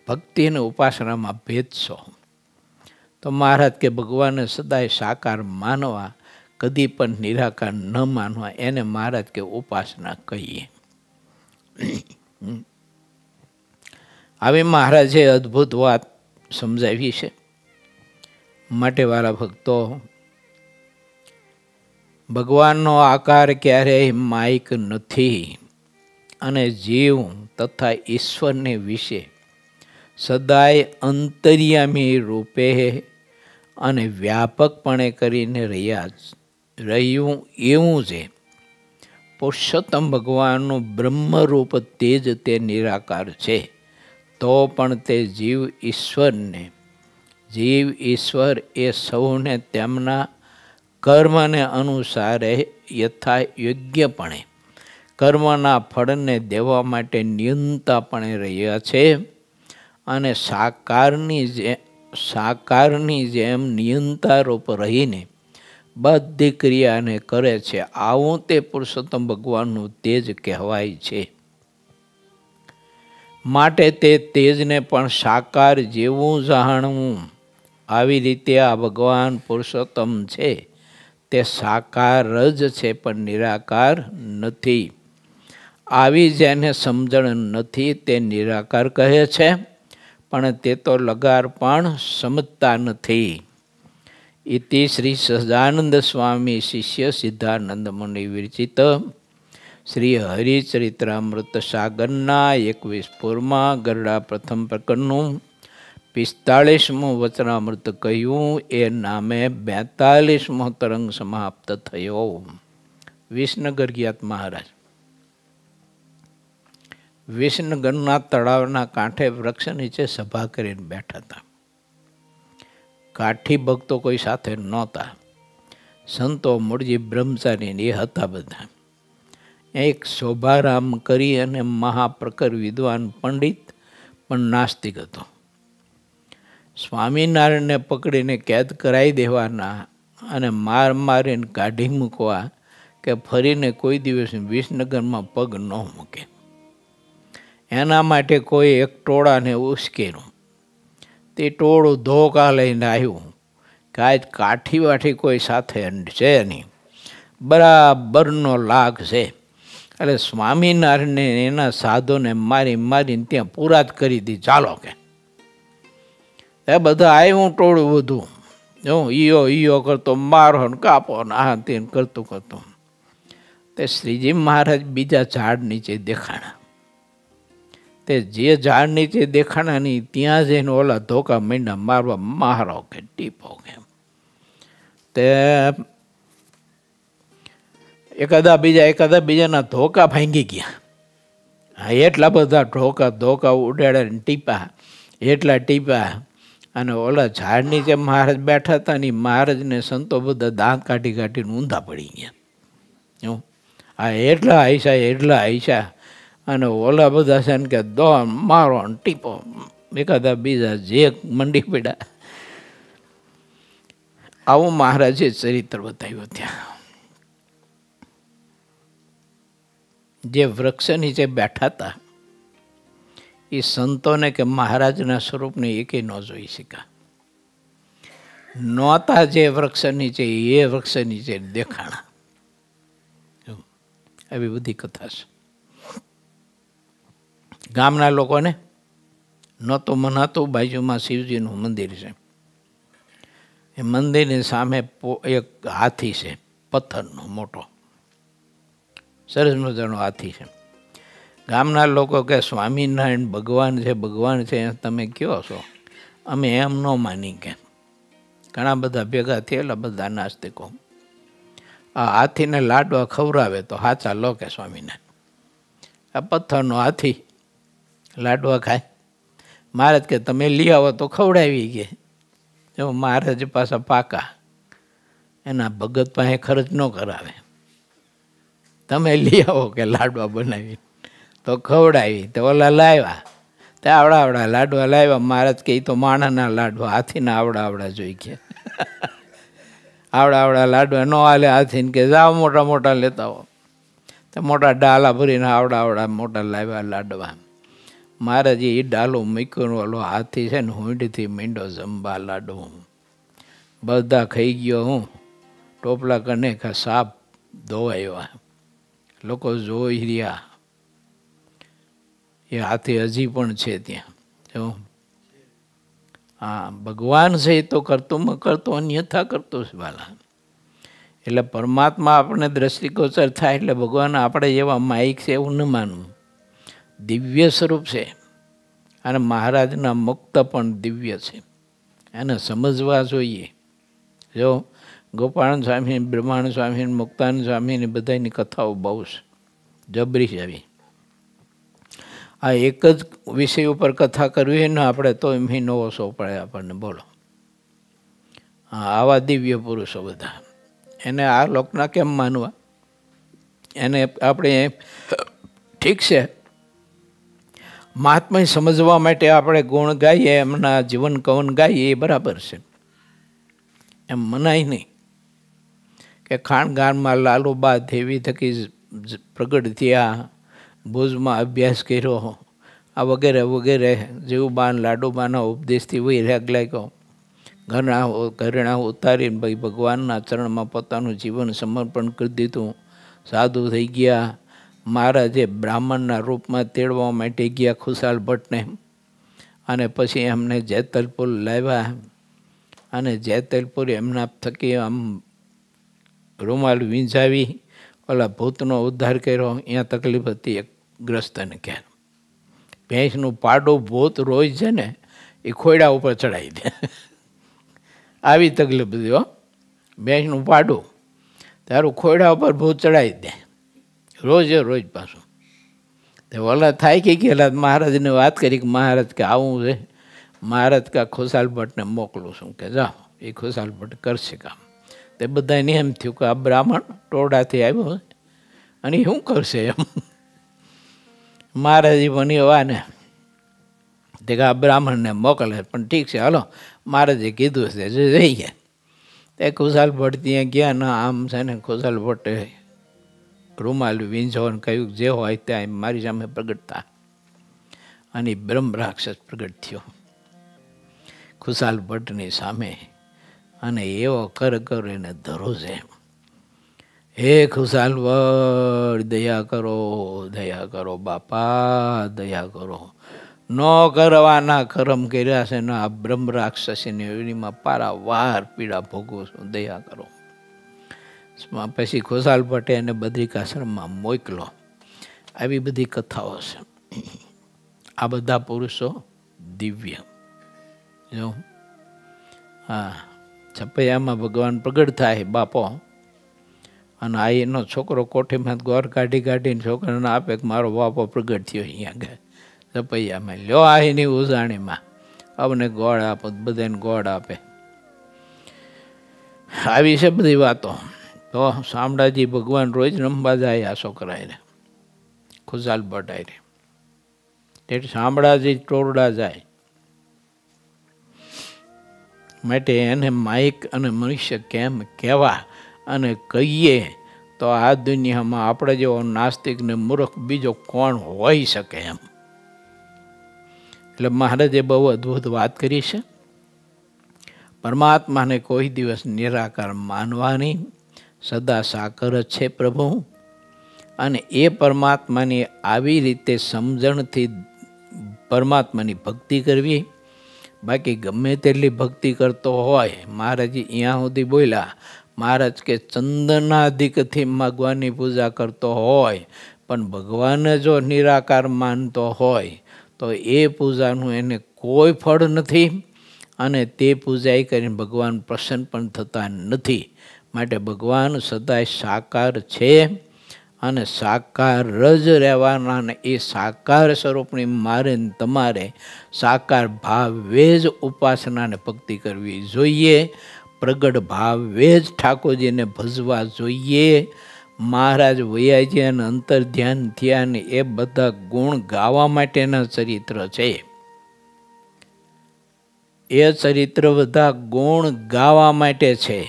ભક્તિ અને ઉપાસનામાં ભેદ છો. તો મહારાજ કે ભગવાનને સદાય સાકાર માનવા, કદી પણ નિરાકાર ન માનવા, એને મહારાજ કે ઉપાસના કહીએ. આવી મહારાજે અદ્ભુત વાત સમજાવી છે. માટે વાલા ભક્તો, ભગવાનનો આકાર ક્યારેય માયક નથી અને જીવ તથા ઈશ્વરને વિશે સદાય અંતર્યામી રૂપે અને વ્યાપકપણે કરીને રહ્યું એવું છે. પુરુષોત્તમ ભગવાનનું બ્રહ્મરૂપ તેજ તે નિરાકાર છે, તો પણ તે જીવ ઈશ્વર એ સૌને તેમના કર્મને અનુસારે યથા યોગ્યપણે કર્મના ફળને દેવા માટે નિયંતાપણે રહ્યા છે અને સાકારની જેમ નિયંતારૂપ રહીને બધી ક્રિયાને કરે છે. આવું તે પુરુષોત્તમ ભગવાનનું તેજ કહેવાય છે. માટે તે તેજને પણ સાકાર જેવું જાણવું. આવી રીતે આ ભગવાન પુરુષોત્તમ છે તે સાકાર જ છે પણ નિરાકાર નથી. આવી જેને સમજણ નથી તે નિરાકાર કહે છે, પણ તે તો લગાર પણ સમજતા નથી. ઇતિ શ્રી સહજાનંદ સ્વામી શિષ્ય સિદ્ધાનંદ મુનિ વિરચિત શ્રી હરિચરિત્રામૃત સાગરના 21 પૂરમાં ગરડા પ્રથમ પ્રકરણનું 45મું વચનામૃત કહ્યું. એ નામે 42મો તરંગ સમાપ્ત થયો. વિસનગર ગયા મહારાજ. વિસનગરના તળાવના કાંઠે વૃક્ષ નીચે સભા કરીને બેઠા હતા. કાઠી ભક્તો કોઈ સાથે નહોતા. સંતો મૂળજી બ્રહ્મચારી એ હતા બધા. એક શોભારામ કરી અને મહાપ્રખર વિદ્વાન પંડિત પણ નાસ્તિક હતો. સ્વામિનારાયણને પકડીને કેદ કરાવી દેવાના અને મારીને કાઢી મૂકવા કે ફરીને કોઈ દિવસ વિસનગરમાં પગ ન મૂકે, એના માટે કોઈ એક ટોળાને ઉશ્કેર્યું. તે ટોળું ધોકા લઈને આવ્યું કે આજ કાઠીવાઠી કોઈ સાથે છે નહીં, બરાબરનો લાગ છે. એટલે સ્વામિનારાયણને એના સાધુને મારીને ત્યાં પૂરા જ કરી દી. ચાલો કે એ બધા આવ્યું ટોળું બધું ઈયો કરતો, મારો ને કાપો ને આ તે કરતું તે શ્રીજી મહારાજ બીજા ઝાડ નીચે દેખાણા. તે જે ઝાડ નીચે દેખાણા નહીં ત્યાં જઈને ઓલા ધોકા માંડ્યા મારવા, મારો કે ટીપો કે. તે એકાદા બીજાના ધોકા ભાંગી ગયા. એટલા બધા ધોકા ઉડાડ્યા ટીપા, એટલા ટીપા. અને ઓલા ઝાડ નીચે મહારાજ બેઠા હતા ને મહારાજને સંતો બધા દાંત કાઢીને ઊંધા પડી ગયા. એટલા આયસા અને ઓલા બધા છે ને કે દો મારો ટીપો, એકાદા બીજા જે મંડી પડ્યા. આવું મહારાજે ચરિત્ર બતાવ્યું. ત્યાં જે વૃક્ષ નીચે બેઠા હતા એ સંતોને કે મહારાજના સ્વરૂપને એકે ન જોઈ શક્યા. નહોતા જે વૃક્ષ નીચે એ વૃક્ષ નીચે દેખાણા. આવી બધી કથા છે. ગામના લોકોને નહોતું મનાતું. બાજુમાં શિવજીનું મંદિર છે. એ મંદિરની સામે એક હાથી છે, પથ્થરનો મોટો, સરસ મજાનો હાથી છે. ગામના લોકો કે સ્વામિનારાયણ ભગવાન છે, ભગવાન છે, તમે કયો છો? અમે એમ ન માની. કે ઘણા બધા ભેગા થયેલા, બધા નાસ્તિકો. આ હાથીને લાડવા ખવડાવે તો હાચા લો કે સ્વામિનારાયણ. આ પથ્થરનો હાથી લાડવા ખાય. મહારાજ કે તમે લઈ આવો તો ખવડાવી. કે જો મહારાજ પાછા પાકા, એના ભગત પાસે ખર્ચ ન કરાવે. તમે લઈ આવો કે લાડવા બનાવી તો ખવડાવી. તો ઓલા લાવ્યા, તે આવડા લાડવા લાવ્યા. મહારાજ કે તો માણસના લાડવા, હાથીના આવડા જોઈ. કે આવડા લાડવા ન હાલે હાથીને. કે જાઓ મોટા મોટા લેતા હો. તો મોટા ડાલા ભરીને આવડા મોટા લાવ્યા લાડવા. મહારાજે એ ડાલો મૂક્યો. ઓલો હાથી છે ને હુંડથી મીંડો જમવા લાડવું. બધા ખાઈ ગયો. હું ટોપલા કને સાપ ધોવાયો. લોકો જોઈ રહ્યા. એ હાથી હજી પણ છે ત્યાં. જો હા, ભગવાન છે એ તો કરતો અન્યથા કરતો છે વાલા. એટલે પરમાત્મા આપણને દ્રષ્ટિગોચર થાય એટલે ભગવાન આપણે જેવા માઇક છે એવું ન માનવું. દિવ્ય સ્વરૂપ છે. અને મહારાજના મુક્ત પણ દિવ્ય છે, એને સમજવા જોઈએ. જો ગોપાળન સ્વામી, બ્રહ્માનંદ સ્વામી, મુક્તાનંદ સ્વામીની બધાની કથાઓ બહુ છે, જબરી છે. આવી આ એક જ વિષય ઉપર કથા કરવી ને આપણે તો એમ નવો સો પડે આપણને. બોલો, હા, આવા દિવ્ય પુરુષો બધા, એને આ લોકના કેમ માનવા? એને આપણે ઠીક છે, મહાત્મા સમજવા માટે આપણે ગુણ ગાઈએ, એમના જીવન કવન ગાઈએ, એ બરાબર છે. એમ મનાય નહીં કે ખાણગારમાં લાલુબા દેવી થકી પ્રગટ થયા, ભુજમાં અભ્યાસ કર્યો, આ વગેરે વગેરે, જીવબાન લાડુબાના ઉપદેશથી વૈરાગ લાગ્યો, ઘરેણા ઉતારીને ભાઈ ભગવાનના ચરણમાં પોતાનું જીવન સમર્પણ કરી દીધું, સાધુ થઈ ગયા. મહારાજે બ્રાહ્મણના રૂપમાં તેડવા માટે ગયા ખુશાલ ભટ્ટને, અને પછી એમને જેતલપુર લાવ્યા. અને જેતલપુર એમના થકી આમ રૂમાલ વીંઝાવી ઓલા ભૂતનો ઉદ્ધાર કર્યો. અહીંયા તકલીફ હતી એક ગ્રસ્તને. ક્યાં ભેંસનું પાડું ભૂત રોજ છે ને એ ખોયડા ઉપર ચડાવી દે. આવી તકલીફ હતી હો. ભેંસનું પાડું તારું ખોયડા ઉપર ભૂત ચડાવી દે રોજ પાછું. તે ઓલા થાય કે ગયેલા મહારાજને વાત કરી કે મહારાજ કે આવું છે. મહારાજ કે ખુશાલ ભટ્ટને મોકલું છું, કે જાઓ, એ ખુશાલ ભટ્ટ કરશે કામ. તે બધાને એમ થયું કે આ બ્રાહ્મણ ટોળાથી આવ્યો અને શું કરશે એમ. મહારાજ બની વાને તે કે આ બ્રાહ્મણને મોકલે. પણ ઠીક છે, હાલો, મહારાજે કીધું છે જઈ ગયા. તે ખુશાલ ભટ્ટ ત્યાં ગયા ને આમ છે ને ખુશાલ ભટ્ટે રૂમાલ વીંઝોને કહ્યું જે હોય ત્યાં મારી સામે પ્રગટતા. અને બ્રહ્મ રાક્ષસ પ્રગટ થયો ખુશાલ ભટ્ટની સામે. અને એવો કર એને ધરો છે, હે ખુશાલ ભટ્ટ દયા કરો બાપા, દયા કરો. ન કરવાના કરમ કર્યા છે ને આ બ્રહ્મ રાક્ષસીની યોનિમાં પારાવાર પીડા ભોગવું છું, દયા કરો. પછી ખુશાલ ભટ્ટે એને બદ્રિકાશ્રમમાં મોકલો. આવી બધી કથાઓ છે. આ બધા પુરુષો દિવ્ય. જો હા, છપૈયામાં ભગવાન પ્રગટ થાય બાપો, અને આ એનો છોકરો કોઠીમાં ગોર કાઢીને છોકરાને આપે કે મારો બાપો પ્રગટ થયો અહીંયા છપૈયામાં. લ્યો આ એની ઉજાણીમાં અમને ગોળ આપો, બધાને ગોળ આપે. આવી છે બધી વાતો. તો શામળાજી ભગવાન રોજ રમવા જાય આ છોકરાને ખુશાલ ભટ્ટ. તે શામળાજી ટોરડા જાય માટે એને માઇક અને મનુષ્ય કેમ કહેવા અને કહીએ તો આ દુનિયામાં આપણે જેવો નાસ્તિક ને મૂર્ખ બીજો કોણ હોઈ શકે એમ. એટલે મહારાજે બહુ અદ્ભુત વાત કરી છે. પરમાત્માને કોઈ દિવસ નિરાકાર માનવાની, સદા સાકર જ છે પ્રભુ. અને એ પરમાત્માની આવી રીતે સમજણથી પરમાત્માની ભક્તિ કરવી. બાકી ગમે તેટલી ભક્તિ કરતો હોય, મહારાજી અહીંયા સુધી બોલ્યા, મહારાજ કે ચંદનાધિકથી ભગવાનની પૂજા કરતો હોય પણ ભગવાનને જો નિરાકાર માનતો હોય તો એ પૂજાનું એને કોઈ ફળ નથી અને તે પૂજા કરીને ભગવાન પ્રસન્ન પણ થતા નથી. માટે ભગવાન સદાય સાકાર છે અને સાકાર જ રહેવાના ને એ સાકાર સ્વરૂપની મારે તમારે સાકાર ભાવે જ ઉપાસનાને ભક્તિ કરવી જોઈએ. પ્રગટ ભાવે જ ઠાકોરજીને ભજવા જોઈએ. મહારાજ વૈયાજી અને અંતર ધ્યાન થયા ને એ બધા ગુણ ગાવા માટેના ચરિત્ર છે. એ ચરિત્ર બધા ગુણ ગાવા માટે છે.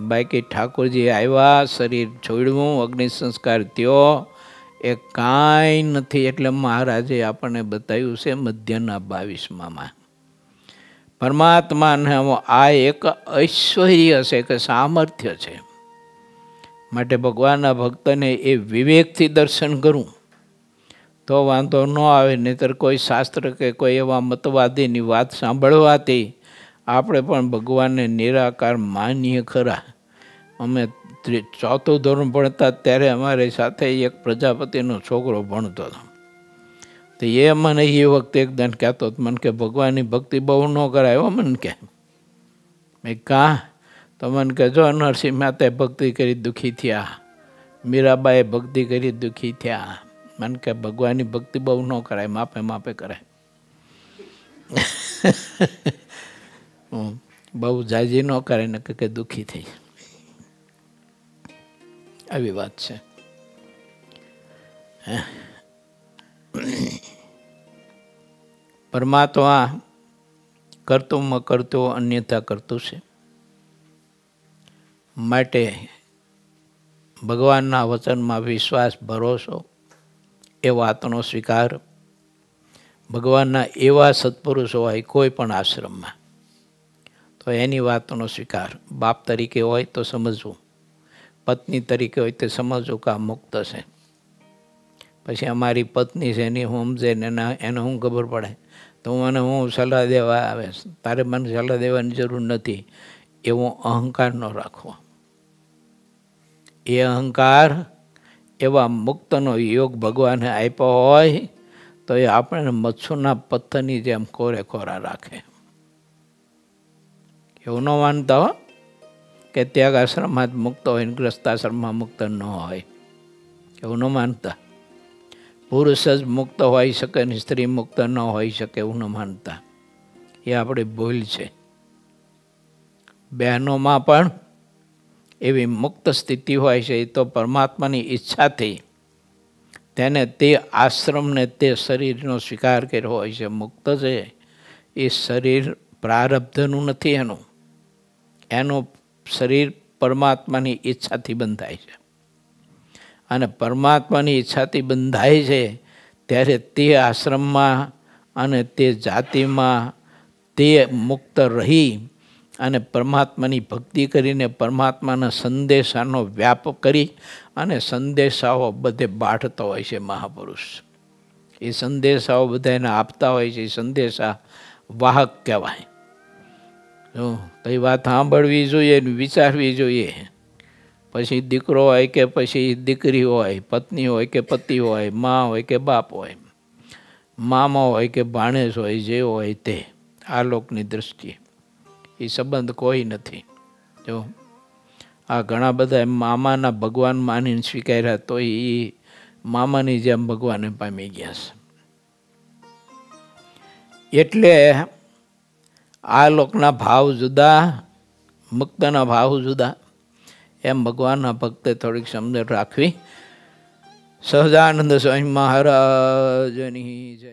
બાકી ઠાકોરજી આવ્યા, શરીર છોડ્યું, અગ્નિ સંસ્કાર થયો, એ કાંઈ નથી. એટલે મહારાજે આપણને બતાવ્યું છે મધ્યના 22માં પરમાત્માને આ એક ઐશ્વર્ય છે કે સામર્થ્ય છે. માટે ભગવાનના ભક્તને એ વિવેકથી દર્શન કરવું તો વાંધો ન આવે. નહીંતર કોઈ શાસ્ત્ર કે કોઈ એવા મતવાદીની વાત સાંભળવાથી આપણે પણ ભગવાનને નિરાકાર માનીએ ખરા. અમે 4થું ધોરણ ભણતા ત્યારે અમારી સાથે એક પ્રજાપતિનો છોકરો ભણતો હતો. તો એ મને એ વખતે એકદમ કહેતો હતો, મને કે ભગવાનની ભક્તિ બહુ ન કરાય હો. મને કે મેં કાં? તો મને કે જો નરસિંહ મહેતાએ ભક્તિ કરી દુઃખી થયા, મીરાબાઈએ ભક્તિ કરી દુઃખી થયા. મને કે ભગવાનની ભક્તિ બહુ ન કરાય, માપે માપે કરાય. બહુ જાજી ન કરે ને કે દુઃખી થઈ. આવી વાત છે. પરમાત્મા કરતુંમાં કરતું અન્યથા કરતું છે. માટે ભગવાનના વચનમાં વિશ્વાસ, ભરોસો, એ વાતનો સ્વીકાર. ભગવાનના એવા સત્પુરુષો હોય કોઈ પણ આશ્રમમાં તો એની વાતનો સ્વીકાર. બાપ તરીકે હોય તો સમજવું, પત્ની તરીકે હોય તો સમજવું કે આ મુક્ત છે. પછી અમારી પત્ની છે એની હું સમજે ને એને શું ખબર પડે તો મને હું સલાહ દેવા આવે, તારે મને સલાહ દેવાની જરૂર નથી, એવો અહંકાર ન રાખવો. એ અહંકાર એવા મુક્તનો યોગ ભગવાને આપ્યો હોય તો એ આપણે મચ્છુના પથ્થરની જેમ કોરે કોરા રાખે. એવું ન માનતા હો કે ત્યાગ આશ્રમમાં જ મુક્ત હોય ને ગ્રસ્તાશ્રમમાં મુક્ત ન હોય. એવું ન માનતા. પુરુષ જ મુક્ત હોઈ શકે ને સ્ત્રી મુક્ત ન હોઈ શકે એવું ન માનતા. એ આપણી ભૂલ છે. બહેનોમાં પણ એવી મુક્ત સ્થિતિ હોય છે. એ તો પરમાત્માની ઈચ્છાથી તેને તે આશ્રમને તે શરીરનો સ્વીકાર કર્યો હોય છે. મુક્ત છે એ શરીર પ્રારબ્ધનું નથી. એનું શરીર પરમાત્માની ઈચ્છાથી બંધાય છે અને પરમાત્માની ઈચ્છાથી બંધાય છે ત્યારે તે આશ્રમમાં અને તે જાતિમાં તે મુક્ત રહી અને પરમાત્માની ભક્તિ કરીને પરમાત્માના સંદેશાનો વ્યાપ કરી અને સંદેશાઓ બધે બાંટતો હોય છે મહાપુરુષ. એ સંદેશાઓ બધાને આપતા હોય છે. એ સંદેશા વાહક કહેવાય. તો એ વાત સાંભળવી જોઈએ ને વિચારવી જોઈએ. પછી દીકરો હોય કે પછી દીકરી હોય, પત્ની હોય કે પતિ હોય, મા હોય કે બાપ હોય, મામા હોય કે ભાણેજ હોય, જે હોય તે આ લોકની દૃષ્ટિએ એ સંબંધ કોઈ નથી. જો આ ઘણા બધા મામાના ભગવાન માનીને સ્વીકાર્યા તો એ મામાની જેમ ભગવાનને પામી ગયા છે. એટલે આ લોકના ભાવ જુદા, મુક્તના ભાવ જુદા. એમ ભગવાનના ભક્તે થોડીક સમજણ રાખવી. સહજાનંદ સ્વામી મહારાજની જય.